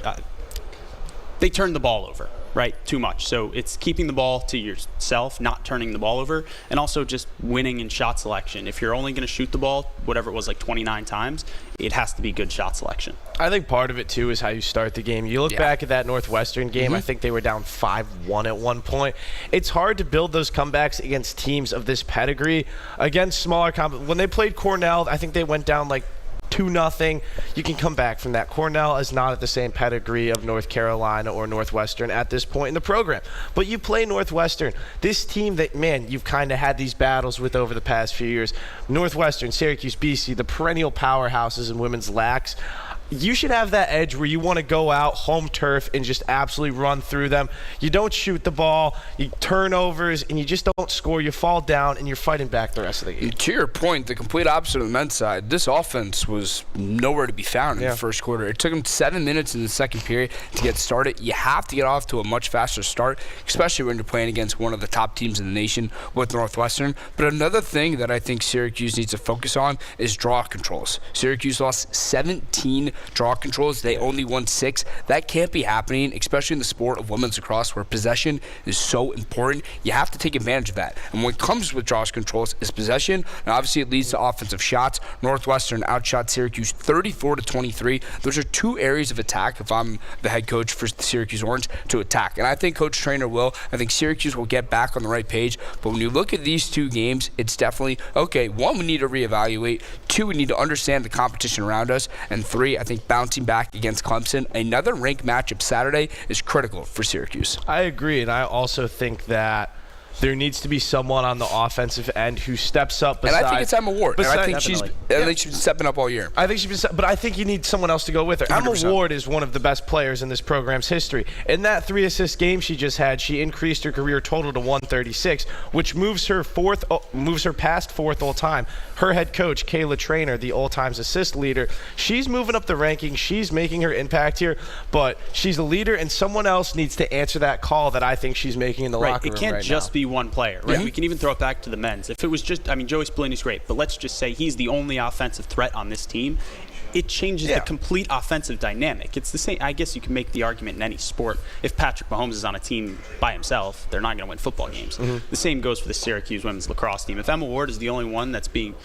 Speaker 5: They turned the ball over, right? Too much. So it's keeping the ball to yourself, not turning the ball over, and also just winning in shot selection. If you're only going to shoot the ball, whatever it was, like 29 times, it has to be good shot selection.
Speaker 3: I think part of it, too, is how you start the game. You look back at that Northwestern game, I think they were down 5-1 at one point. It's hard to build those comebacks against teams of this pedigree. Against smaller when they played Cornell, I think they went down like 2-0. You can come back from that. Cornell is not at the same pedigree of North Carolina or Northwestern at this point in the program. But you play Northwestern. This team that, man, you've kind of had these battles with over the past few years. Northwestern, Syracuse, BC, the perennial powerhouses in women's lacrosse. You should have that edge where you want to go out home turf and just absolutely run through them. You don't shoot the ball, you turnovers, and you just don't score. You fall down, and you're fighting back the rest of the game.
Speaker 4: To your point, the complete opposite of the men's side, this offense was nowhere to be found in the first quarter. It took them 7 minutes in the second period to get started. You have to get off to a much faster start, especially when you're playing against one of the top teams in the nation with Northwestern. But another thing that I think Syracuse needs to focus on is draw controls. Syracuse lost 17 draw controls. They only won 6. That can't be happening, especially in the sport of women's lacrosse where possession is so important. You have to take advantage of that. And what comes with draw controls is possession. And obviously it leads to offensive shots. Northwestern outshot Syracuse 34-23. Those are 2 areas of attack, if I'm the head coach for Syracuse Orange, to attack. And I think Coach Trainer will. I think Syracuse will get back on the right page. But when you look at these 2 games, it's definitely, okay, 1, we need to reevaluate. 2, we need to understand the competition around us. And 3, I think bouncing back against Clemson, another ranked matchup Saturday, is critical for Syracuse.
Speaker 3: I agree, and I also think that there needs to be someone on the offensive end who steps up.
Speaker 4: And I think it's Emma Ward. And I think she's been stepping up all year.
Speaker 3: I think but I think you need someone else to go with her. 100%. Emma Ward is one of the best players in this program's history. In that 3-assist game she just had, she increased her career total to 136, which moves her past 4th all time. Her head coach, Kayla Trainer, the all-time assist leader, she's moving up the rankings. She's making her impact here, but she's a leader, and someone else needs to answer that call that I think she's making in the locker room.
Speaker 5: It can't just be one player, right?
Speaker 3: Yeah.
Speaker 5: We can even throw it back to the men's. If it was just, Joey Spallini's great, but let's just say he's the only offensive threat on this team. It changes the complete offensive dynamic. It's the same. I guess you can make the argument in any sport. If Patrick Mahomes is on a team by himself, they're not going to win football games. The same goes for the Syracuse women's lacrosse team. If Emma Ward is the only one that's being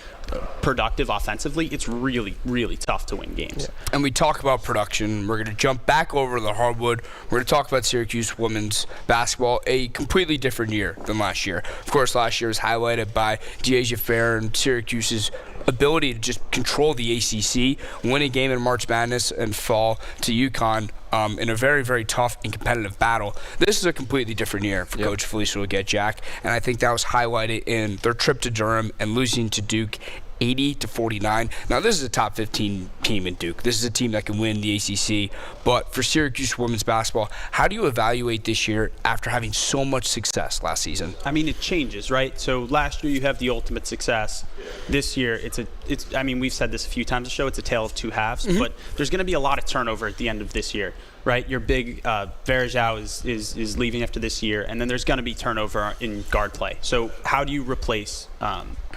Speaker 5: productive offensively, it's really, really tough to win games.
Speaker 4: And we talk about production. We're going to jump back over to the hardwood. We're going to talk about Syracuse women's basketball, a completely different year than last year. Of course, last year was highlighted by Deasia Fair and Syracuse's ability to just control the ACC, win a game in March Madness, and fall to UConn in a very, very tough and competitive battle. This is a completely different year for Coach Felicia Legette-Jack, and I think that was highlighted in their trip to Durham and losing to Duke 80-49. Now, this is a top 15 team in Duke. This is a team that can win the ACC. But for Syracuse women's basketball, how do you evaluate this year after having so much success last season?
Speaker 5: It changes, right? So last year you have the ultimate success. This year we've said this a few times on the show, it's a tale of 2 halves, but there's going to be a lot of turnover at the end of this year. Right, your big Verjao is leaving after this year, and then there's going to be turnover in guard play. So how do you replace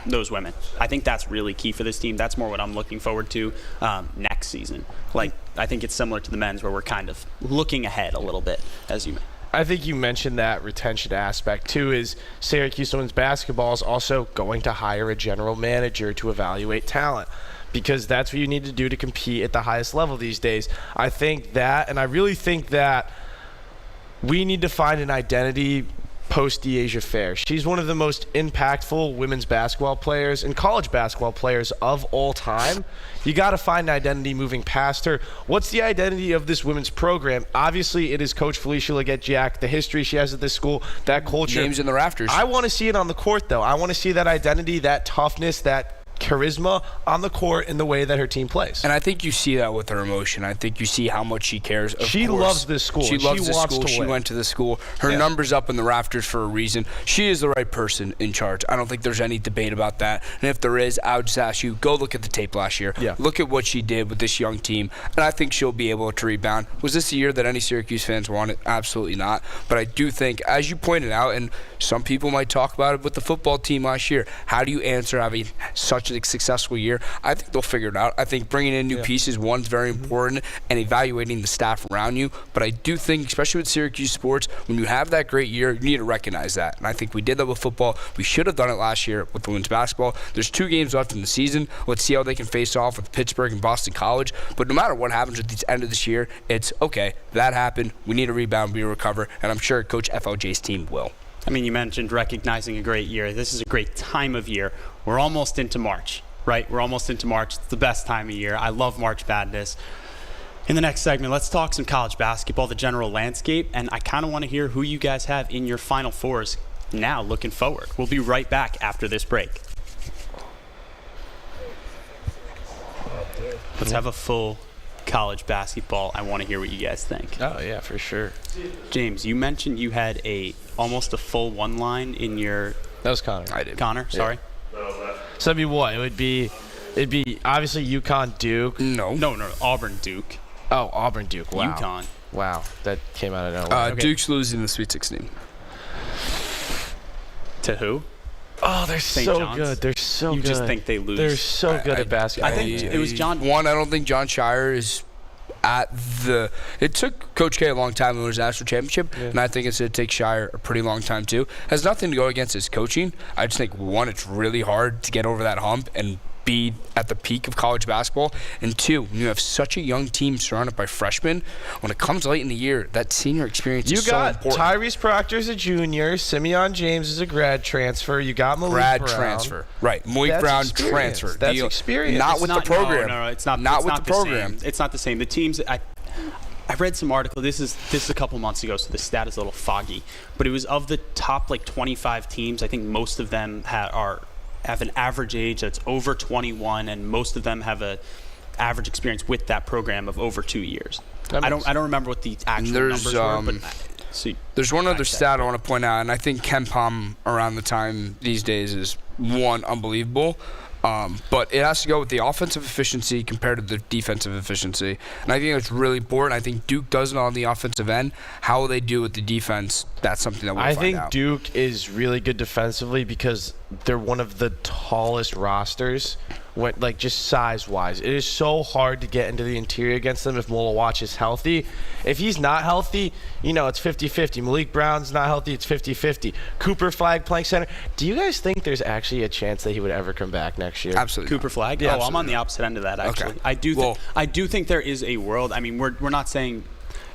Speaker 5: those women? I think that's really key for this team. That's more what I'm looking forward to next season. I think it's similar to the men's where we're kind of looking ahead a little bit, as you.
Speaker 3: I think you mentioned that retention aspect too. Is Syracuse women's basketball is also going to hire a general manager to evaluate talent, because that's what you need to do to compete at the highest level these days. I think that, and I really think that we need to find an identity post-DeAsia Fair. She's one of the most impactful women's basketball players and college basketball players of all time. You got to find an identity moving past her. What's the identity of this women's program? Obviously, it is Coach Felicia Leggett-Jack, the history she has at this school, that culture.
Speaker 4: Names in the rafters.
Speaker 3: I want to see it on the court, though. I want to see that identity, that toughness, that charisma on the court in the way that her team plays.
Speaker 4: And I think you see that with her emotion. I think you see how much she cares.
Speaker 3: She loves this school.
Speaker 4: She loves this
Speaker 3: wants
Speaker 4: school.
Speaker 3: to
Speaker 4: She
Speaker 3: win.
Speaker 4: went to the school. Her number's up in the rafters for a reason. She is the right person in charge. I don't think there's any debate about that. And if there is, I would just ask you, go look at the tape last year.
Speaker 3: Yeah.
Speaker 4: Look at what she did with this young team. And I think she'll be able to rebound. Was this a year that any Syracuse fans wanted? Absolutely not. But I do think, as you pointed out, and some people might talk about it with the football team last year, how do you answer having such a successful year? I think they'll figure it out. I think bringing in new pieces, one's very important, and evaluating the staff around you. But I do think, especially with Syracuse sports, when you have that great year, you need to recognize that. And I think we did that with football. We should have done it last year with women's basketball. There's 2 games left in the season. Let's see how they can face off with Pittsburgh and Boston College. But no matter what happens at the end of this year, it's okay, that happened. We need to rebound, we need to recover, and I'm sure Coach FLJ's team will.
Speaker 5: I mean, you mentioned recognizing a great year. This is a great time of year. We're almost into March, right? We're almost into March. It's the best time of year. I love March Madness. In the next segment, let's talk some college basketball, the general landscape, and I kind of want to hear who you guys have in your Final Fours now looking forward. We'll be right back after this break. Let's have a full college basketball. I want to hear what you guys think.
Speaker 3: Oh, yeah, for sure.
Speaker 5: James, you mentioned you had almost a full one line in your...
Speaker 3: That was Connor.
Speaker 4: I did.
Speaker 5: Connor, sorry.
Speaker 3: So it'd be what? It'd be obviously UConn, Duke.
Speaker 4: No,
Speaker 5: Auburn, Duke.
Speaker 3: Oh, Auburn, Duke. Wow.
Speaker 5: UConn.
Speaker 3: Wow, that came out of nowhere. Okay.
Speaker 4: Duke's losing the Sweet 16.
Speaker 5: To who?
Speaker 3: Oh, they're
Speaker 5: St.
Speaker 3: so
Speaker 5: John's?
Speaker 3: good. They're so good.
Speaker 5: You just think they lose.
Speaker 3: They're so good at basketball.
Speaker 5: I think it was John.
Speaker 4: One, I don't think John Shire is at the. It took Coach K a long time to win his national championship, and I think it's going to take Shire a pretty long time too. Has nothing to go against his coaching. I just think, one, it's really hard to get over that hump and be at the peak of college basketball, and 2, when you have such a young team surrounded by freshmen, when it comes late in the year, that senior experience is so important.
Speaker 3: You got Tyrese Proctor's a junior, Simeon James is a grad transfer, you got Malik Brown.
Speaker 4: Transfer, right? Malik
Speaker 3: That's
Speaker 4: Brown
Speaker 3: experience.
Speaker 4: transfer.
Speaker 3: That's experience.
Speaker 4: Not
Speaker 3: It's
Speaker 4: with the program.
Speaker 5: No, it's not.
Speaker 4: Not
Speaker 5: it's
Speaker 4: with
Speaker 5: not
Speaker 4: the program.
Speaker 5: Same. It's not the same. The teams. I read some article. This is a couple months ago, so the stat is a little foggy. But it was of the top 25 teams. I think most of them have an average age that's over 21, and most of them have a average experience with that program of over 2 years. I don't remember what the actual numbers were, but
Speaker 4: there's one other stat I want to point out, and I think Ken Pom around the time these days is unbelievable. But it has to go with the offensive efficiency compared to the defensive efficiency. And I think that's really important. I think Duke does it on the offensive end. How will they do with the defense? That's something that we'll find out.
Speaker 3: I think Duke is really good defensively because they're one of the tallest rosters, just size-wise. It is so hard to get into the interior against them if Molowach is healthy. If he's not healthy, it's 50-50. Malik Brown's not healthy, it's 50-50. Cooper Flagg playing center. Do you guys think there's actually a chance that he would ever come back next year?
Speaker 4: Absolutely.
Speaker 5: Cooper Flagg?
Speaker 4: Yeah,
Speaker 5: I'm on the opposite end of that, actually.
Speaker 4: Okay.
Speaker 5: I do think there is a world. I mean, we're not saying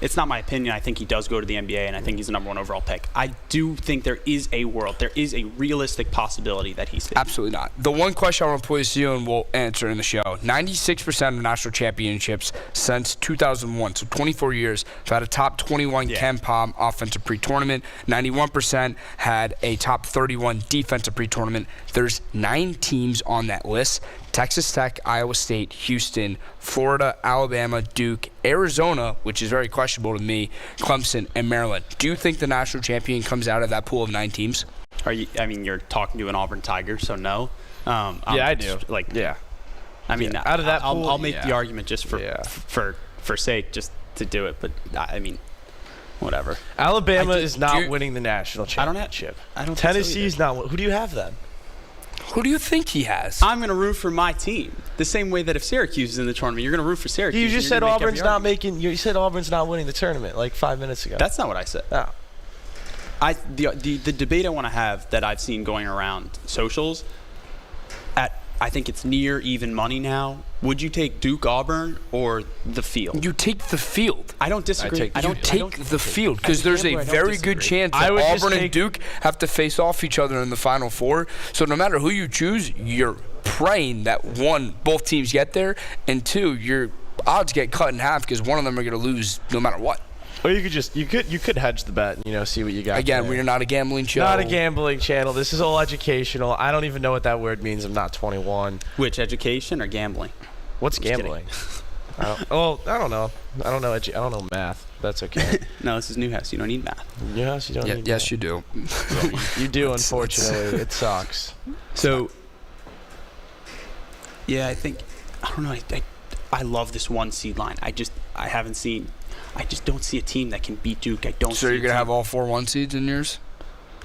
Speaker 5: it's not my opinion. I think he does go to the NBA, and I think he's the number 1 overall pick. I do think there is a world. There is a realistic possibility that he stays.
Speaker 4: Absolutely not. The one question I want to pose to you, and we'll answer in the show, 96% of national championships since 2001, so 24 years, have had a top 21 Ken Pom offensive pre-tournament. 91% had a top 31 defensive pre-tournament. There's 9 teams on that list. Texas Tech, Iowa State, Houston, Florida, Alabama, Duke, Arizona, which is very questionable to me, Clemson, and Maryland. Do you think the national champion comes out of that pool of 9 teams?
Speaker 5: You're talking to an Auburn Tiger, so no.
Speaker 3: I do.
Speaker 5: I mean,
Speaker 3: out of that pool,
Speaker 5: I'll make the argument just for sake, just to do it. But I mean, whatever.
Speaker 3: Alabama is not winning the national championship.
Speaker 5: I don't.
Speaker 3: Tennessee's not. Who do you have then?
Speaker 4: Who do you think he has?
Speaker 5: I'm going to root for my team. The same way that if Syracuse is in the tournament, you're going to root for Syracuse.
Speaker 3: You just said Auburn's not making. You said Auburn's not winning the tournament like 5 minutes ago.
Speaker 5: That's not what I said.
Speaker 3: Oh.
Speaker 5: The debate I want to have that I've seen going around socials, at I think it's near even money now. Would you take Duke Auburn or the field?
Speaker 4: You take the field.
Speaker 5: I don't disagree.
Speaker 4: You take the field because there's a very good chance that Auburn and Duke have to face off each other in the Final Four. So no matter who you choose, you're praying that one, both teams get there, and two, your odds get cut in half because one of them are going to lose no matter what.
Speaker 3: Or you could hedge the bet and see what you got.
Speaker 4: Again,
Speaker 3: there.
Speaker 4: we're not a gambling show.
Speaker 3: Not a gambling channel. This is all educational. I don't even know what that word means. I'm not 21.
Speaker 5: Which, education or gambling?
Speaker 3: What's gambling? I don't know. I don't know math. That's okay.
Speaker 5: No, this is Newhouse. You don't need math.
Speaker 3: Newhouse, you don't need
Speaker 4: yes,
Speaker 3: math.
Speaker 4: you do.
Speaker 3: You do, unfortunately. It sucks.
Speaker 5: So, yeah, I don't know. I love this 1 seed line. I just don't see a team that can beat Duke.
Speaker 4: So you're going to have all 4 1 seeds in yours?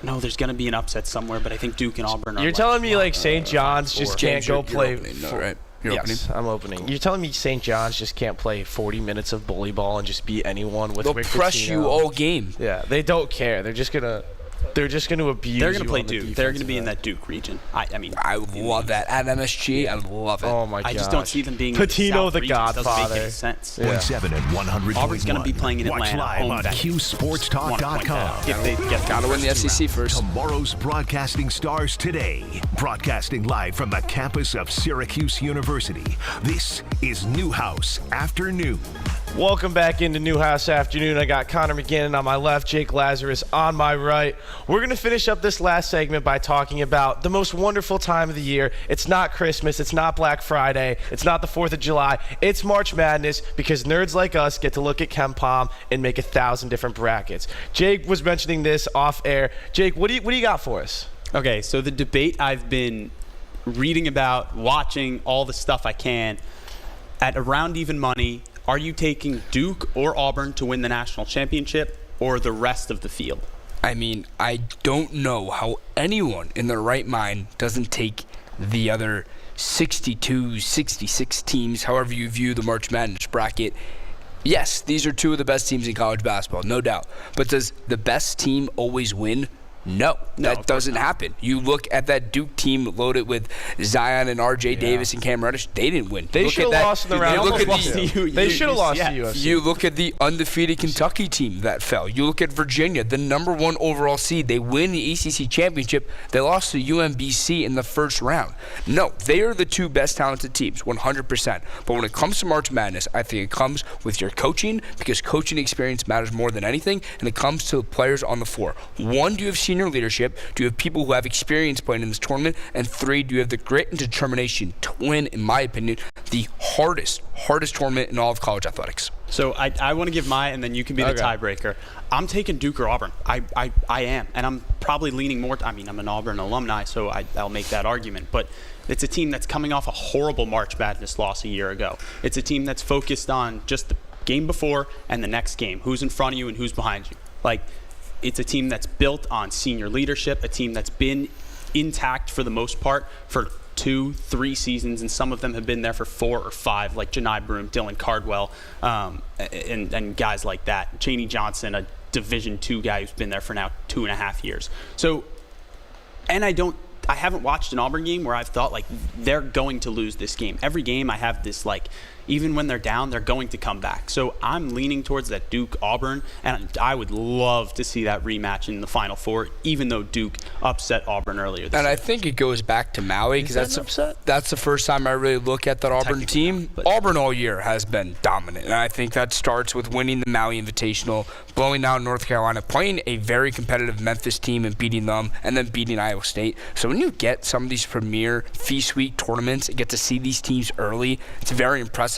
Speaker 5: No, there's going to be an upset somewhere, but I think Duke and Auburn are.
Speaker 3: You're telling me St. John's just can't go play.
Speaker 4: Right?
Speaker 3: Yes, I'm opening. You're telling me St. John's just can't play 40 minutes of bully ball and just beat anyone with
Speaker 4: They'll
Speaker 3: Rick
Speaker 4: press
Speaker 3: Pitino.
Speaker 4: you all game.
Speaker 3: Yeah, they don't care. They're just gonna abuse.
Speaker 5: They're gonna
Speaker 3: you
Speaker 5: play
Speaker 3: on the
Speaker 5: Duke. They're gonna be in
Speaker 3: defensive
Speaker 5: that Duke region.
Speaker 4: I love that at MSG. I love it.
Speaker 3: Oh my god!
Speaker 5: I just don't see them being
Speaker 3: Patino,
Speaker 5: in the South
Speaker 3: the
Speaker 5: region. It doesn't make
Speaker 3: Godfather.
Speaker 5: any sense.
Speaker 3: Yeah.
Speaker 2: 107 and 100.
Speaker 5: Auburn's gonna be playing in Atlanta.
Speaker 2: Watch live
Speaker 5: home
Speaker 2: on
Speaker 5: venue.
Speaker 2: QSportsTalk.com.
Speaker 5: If they get
Speaker 4: Gotta win the SEC first.
Speaker 2: Tomorrow's broadcasting stars today. Broadcasting live from the campus of Syracuse University. This is Newhouse Afternoon.
Speaker 3: Welcome back into Newhouse Afternoon. I got Connor McGinnon on my left, Jake Lazarus on my right. We're going to finish up this last segment by talking about the most wonderful time of the year. It's not Christmas. It's not Black Friday. It's not the 4th of July. It's March Madness because nerds like us get to look at KenPom and make 1,000 different brackets. Jake was mentioning this off air. Jake, what do you got for us?
Speaker 5: Okay, so the debate I've been reading about, watching all the stuff I can, at around even money, are you taking Duke or Auburn to win the national championship or the rest of the field?
Speaker 4: I mean, I don't know how anyone in their right mind doesn't take the other 62, 66 teams, however you view the March Madness bracket. Yes, these are 2 of the best teams in college basketball, no doubt. But does the best team always win? No, that doesn't happen. You look at that Duke team loaded with Zion and R.J. Davis and Cam Reddish. They didn't win.
Speaker 3: They should have lost in the round. They should have lost to USC.
Speaker 4: You look at the undefeated Kentucky team that fell. You look at Virginia, the #1 overall seed. They win the ACC championship. They lost to UMBC in the first round. No, they are the 2 best talented teams, 100%. But when it comes to March Madness, I think it comes with your coaching because coaching experience matters more than anything, and it comes to the players on the floor. 1, do you have senior leadership? Do you have people who have experience playing in this tournament? And 3, do you have the grit and determination to win, in my opinion, the hardest tournament in all of college athletics?
Speaker 5: So I want to give and then you can be the tiebreaker. I'm taking Duke or Auburn. I am. And I'm probably leaning more. I'm an Auburn alumni, so I'll make that argument. But it's a team that's coming off a horrible March Madness loss a year ago. It's a team that's focused on just the game before and the next game. Who's in front of you and who's behind you. It's a team that's built on senior leadership, a team that's been intact for the most part for 2-3 seasons, and some of them have been there for 4 or 5, like Janai Broome, Dylan Cardwell, and guys like that. Chaney Johnson, a Division II guy who's been there for now 2.5 years. So, and I haven't watched an Auburn game where I've thought they're going to lose this game. Every game I have this even when they're down, they're going to come back. So I'm leaning towards that Duke-Auburn, and I would love to see that rematch in the Final Four, even though Duke upset Auburn earlier this year.
Speaker 4: And I think it goes back to Maui because that's the first time I really look at that Auburn team. Auburn all year has been dominant, and I think that starts with winning the Maui Invitational, blowing out North Carolina, playing a very competitive Memphis team and beating them, and then beating Iowa State. So when you get some of these premier Feast Week tournaments and get to see these teams early, it's very impressive.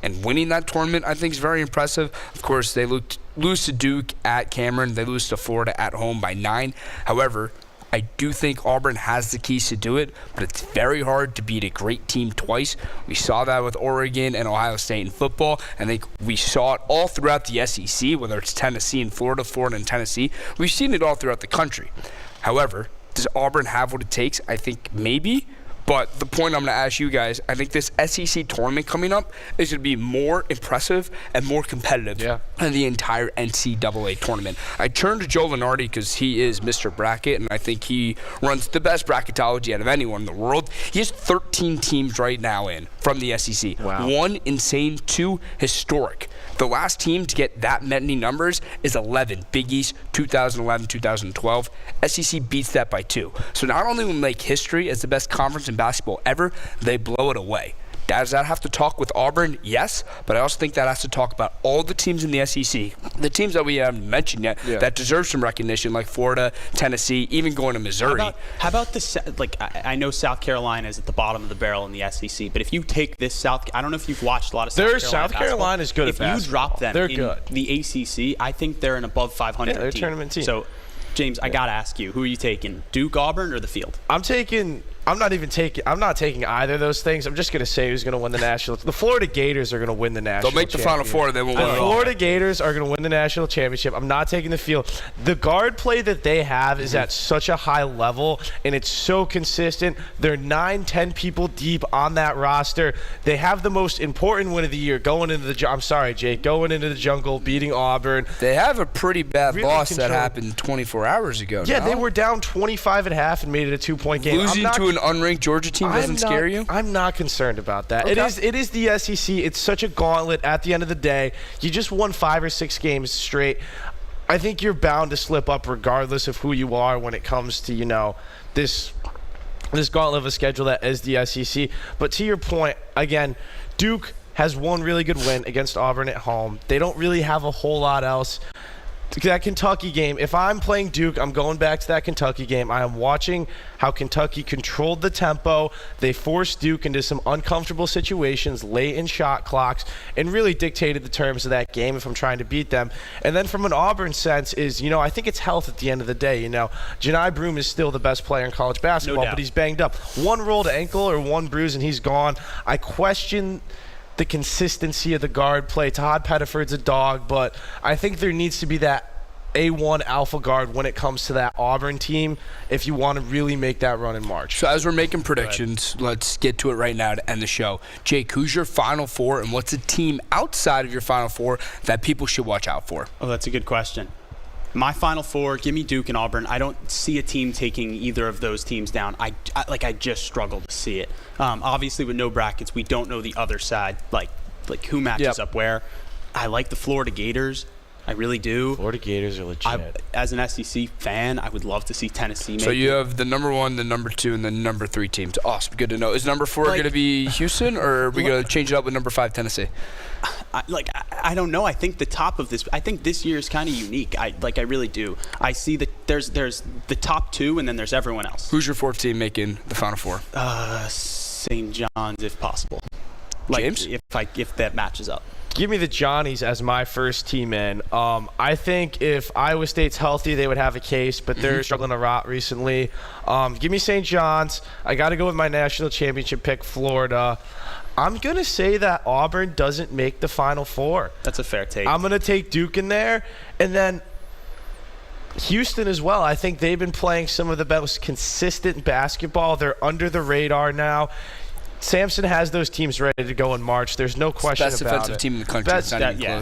Speaker 4: And winning that tournament, I think, is very impressive. Of course, they lose to Duke at Cameron. They lose to Florida at home by 9. However, I do think Auburn has the keys to do it, but it's very hard to beat a great team twice. We saw that with Oregon and Ohio State in football. I think we saw it all throughout the SEC, whether it's Tennessee and Florida, Florida and Tennessee. We've seen it all throughout the country. However, does Auburn have what it takes? I think maybe. But the point I'm going to ask you guys, I think this SEC tournament coming up is going to be more impressive and more competitive than the entire NCAA tournament. I turn to Joe Lenardi because he is Mr. Bracket, and I think he runs the best bracketology out of anyone in the world. He has 13 teams right now in from the SEC.
Speaker 3: Wow.
Speaker 4: 1 insane, 2 historic. The last team to get that many numbers is 11, Big East 2011, 2012. SEC beats that by 2. So not only will they make history as the best conference in basketball ever, they blow it away. Does that have to talk with Auburn? Yes, but I also think that has to talk about all the teams in the SEC, the teams that we haven't mentioned yet that deserve some recognition, like Florida, Tennessee, even going to Missouri.
Speaker 5: How about the I know South Carolina is at the bottom of the barrel in the SEC, but if you take this I don't know if you've watched a lot of
Speaker 3: South Carolina is good at basketball.
Speaker 5: If you drop them
Speaker 3: they're
Speaker 5: in
Speaker 3: good.
Speaker 5: The ACC, I think they're an above 500
Speaker 3: they're a
Speaker 5: team.
Speaker 3: tournament team.
Speaker 5: So, James, I got to ask you, who are you taking? Duke, Auburn, or the field?
Speaker 3: I'm not taking either of those things. I'm just going to say who's going to win the national. The Florida Gators are going to win the national.
Speaker 4: They'll make the Final Four. They won't win it all.
Speaker 3: The Florida Gators are going to win the national championship. I'm not taking the field. The guard play that they have is at such a high level, and it's so consistent. They're 9-10 people deep on that roster. They have the most important win of the year going into the jungle, beating Auburn.
Speaker 4: They have a pretty bad
Speaker 3: Really
Speaker 4: loss
Speaker 3: controlled.
Speaker 4: that happened 24 hours ago.
Speaker 3: Yeah,
Speaker 4: now.
Speaker 3: they were down 25 at half and made it a 2-point game.
Speaker 4: Losing to an unranked Georgia team doesn't scare you?
Speaker 3: I'm not concerned about that.
Speaker 4: Okay.
Speaker 3: It is the SEC. It's such a gauntlet at the end of the day. You just won 5 or 6 games straight. I think you're bound to slip up regardless of who you are when it comes to, this gauntlet of a schedule that is the SEC. But to your point, again, Duke has one really good win against Auburn at home. They don't really have a whole lot else. That Kentucky game, if I'm playing Duke, I'm going back to that Kentucky game. I am watching how Kentucky controlled the tempo. They forced Duke into some uncomfortable situations late in shot clocks and really dictated the terms of that game if I'm trying to beat them. And then from an Auburn sense is, I think it's health at the end of the day. Johni Broome is still the best player in college basketball, but he's banged up. One rolled ankle or one bruise and he's gone. I question the consistency of the guard play. Todd Pettiford's a dog, but I think there needs to be that A1 alpha guard when it comes to that Auburn team if you want to really make that run in March.
Speaker 4: So as we're making predictions, let's get to it right now to end the show. Jake, who's your Final Four, and what's a team outside of your Final Four that people should watch out for?
Speaker 5: Oh, that's a good question. My Final Four, give me Duke and Auburn. I don't see a team taking either of those teams down. I just struggle to see it. Obviously, with no brackets, we don't know the other side, like who matches up where. I like the Florida Gators. I really do.
Speaker 3: Florida Gators are legit.
Speaker 5: As an SEC fan, I would love to see Tennessee make
Speaker 4: So you have the number 1, the number 2, and the number 3 teams. Awesome. Good to know. Is number 4 going to be Houston, or are we going to change it up with number 5, Tennessee?
Speaker 5: I don't know. I think the top of this. I think this year is kind of unique. I really do. I see that there's the top 2, and then there's everyone else.
Speaker 4: Who's your 4th team making the Final Four?
Speaker 5: St. John's, if possible.
Speaker 4: James?
Speaker 5: If that matches up.
Speaker 3: Give me the Johnnies as my first team in. I think if Iowa State's healthy, they would have a case, but they're struggling a lot recently. Give me St. John's. I got to go with my national championship pick, Florida. I'm going to say that Auburn doesn't make the Final Four.
Speaker 5: That's a fair take.
Speaker 3: I'm going to take Duke in there. And then Houston as well. I think they've been playing some of the most consistent basketball. They're under the radar now. Samson has those teams ready to go in March. There's no question about it.
Speaker 4: Best defensive team in the country.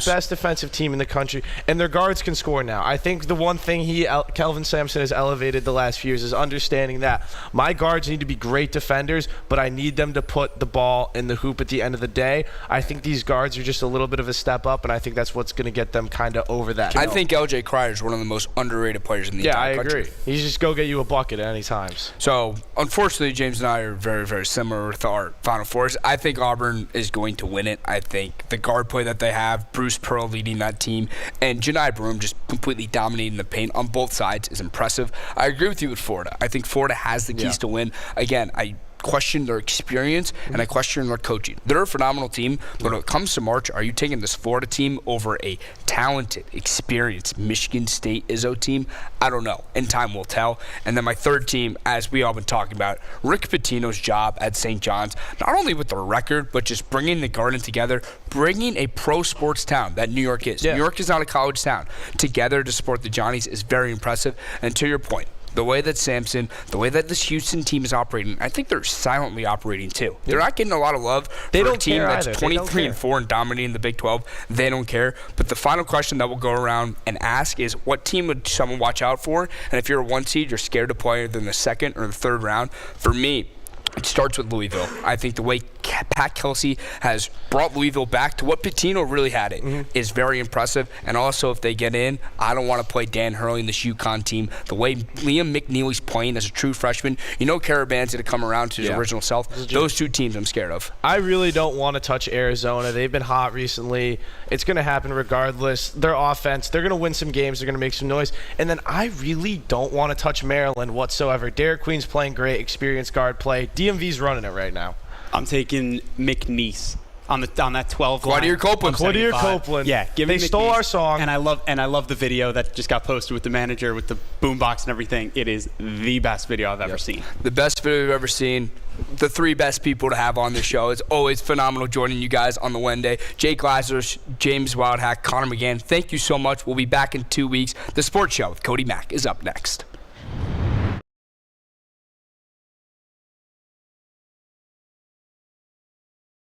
Speaker 3: Best defensive team in the country. And their guards can score now. I think the one thing Kelvin Sampson has elevated the last few years is understanding that my guards need to be great defenders, but I need them to put the ball in the hoop at the end of the day. I think these guards are just a little bit of a step up, and I think that's what's going to get them kind of over that.
Speaker 4: I think LJ Cryer is one of the most underrated players in the entire country.
Speaker 3: Yeah, I agree. He's just go get you a bucket at any times.
Speaker 4: So, unfortunately, James and I are very, very similar with our Final Fours. I think Auburn is going to win it. I think the guard play that they have, Bruce Pearl leading that team, and Johni Broome just completely dominating the paint on both sides is impressive. I agree with you with Florida. I think Florida has the keys to win. Again, I question their experience and I question their coaching. They're a phenomenal team, but when it comes to March, are you taking this Florida team over a talented, experienced Michigan State Izzo team? I don't know, and time will tell. And then my third team, as we all been talking about, Rick Pitino's job at St. John's, not only with the record, but just bringing the Garden together, bringing a pro sports town that New York is. New York is not a college town. Together to support the Johnnies is very impressive. And to your point, the way that Sampson, the way that this Houston team is operating, I think they're silently operating too. They're not getting a lot of love for a team that's 23-4 and dominating the Big 12. They don't care. But the final question that we'll go around and ask is, what team would someone watch out for? And if you're a 1 seed, you're scared to play either in the second or the third round. For me, it starts with Louisville. I think the way Pat Kelsey has brought Louisville back to what Pitino really had it is very impressive. And also, if they get in, I don't want to play Dan Hurley in this UConn team. The way Liam McNeely's playing as a true freshman, Caravan's going to come around to his original self. Those 2 teams I'm scared of.
Speaker 3: I really don't want to touch Arizona. They've been hot recently. It's going to happen regardless. Their offense, they're going to win some games. They're going to make some noise. And then I really don't want to touch Maryland whatsoever. Derek Queen's playing great, experienced guard play. DMV's running it right now.
Speaker 5: I'm taking McNeese on that 12 line.
Speaker 3: Quadir Copeland.
Speaker 5: Yeah,
Speaker 3: they stole our song.
Speaker 5: And I love the video that just got posted with the manager with the boombox and everything. It is the best video I've ever seen.
Speaker 4: The best video I've ever seen. The 3 best people to have on the show. It's always phenomenal joining you guys on the Wednesday. Jake Lazarus, James Wildhack, Connor McGann, thank you so much. We'll be back in 2 weeks. The Sports Show with Cody Mack is up next.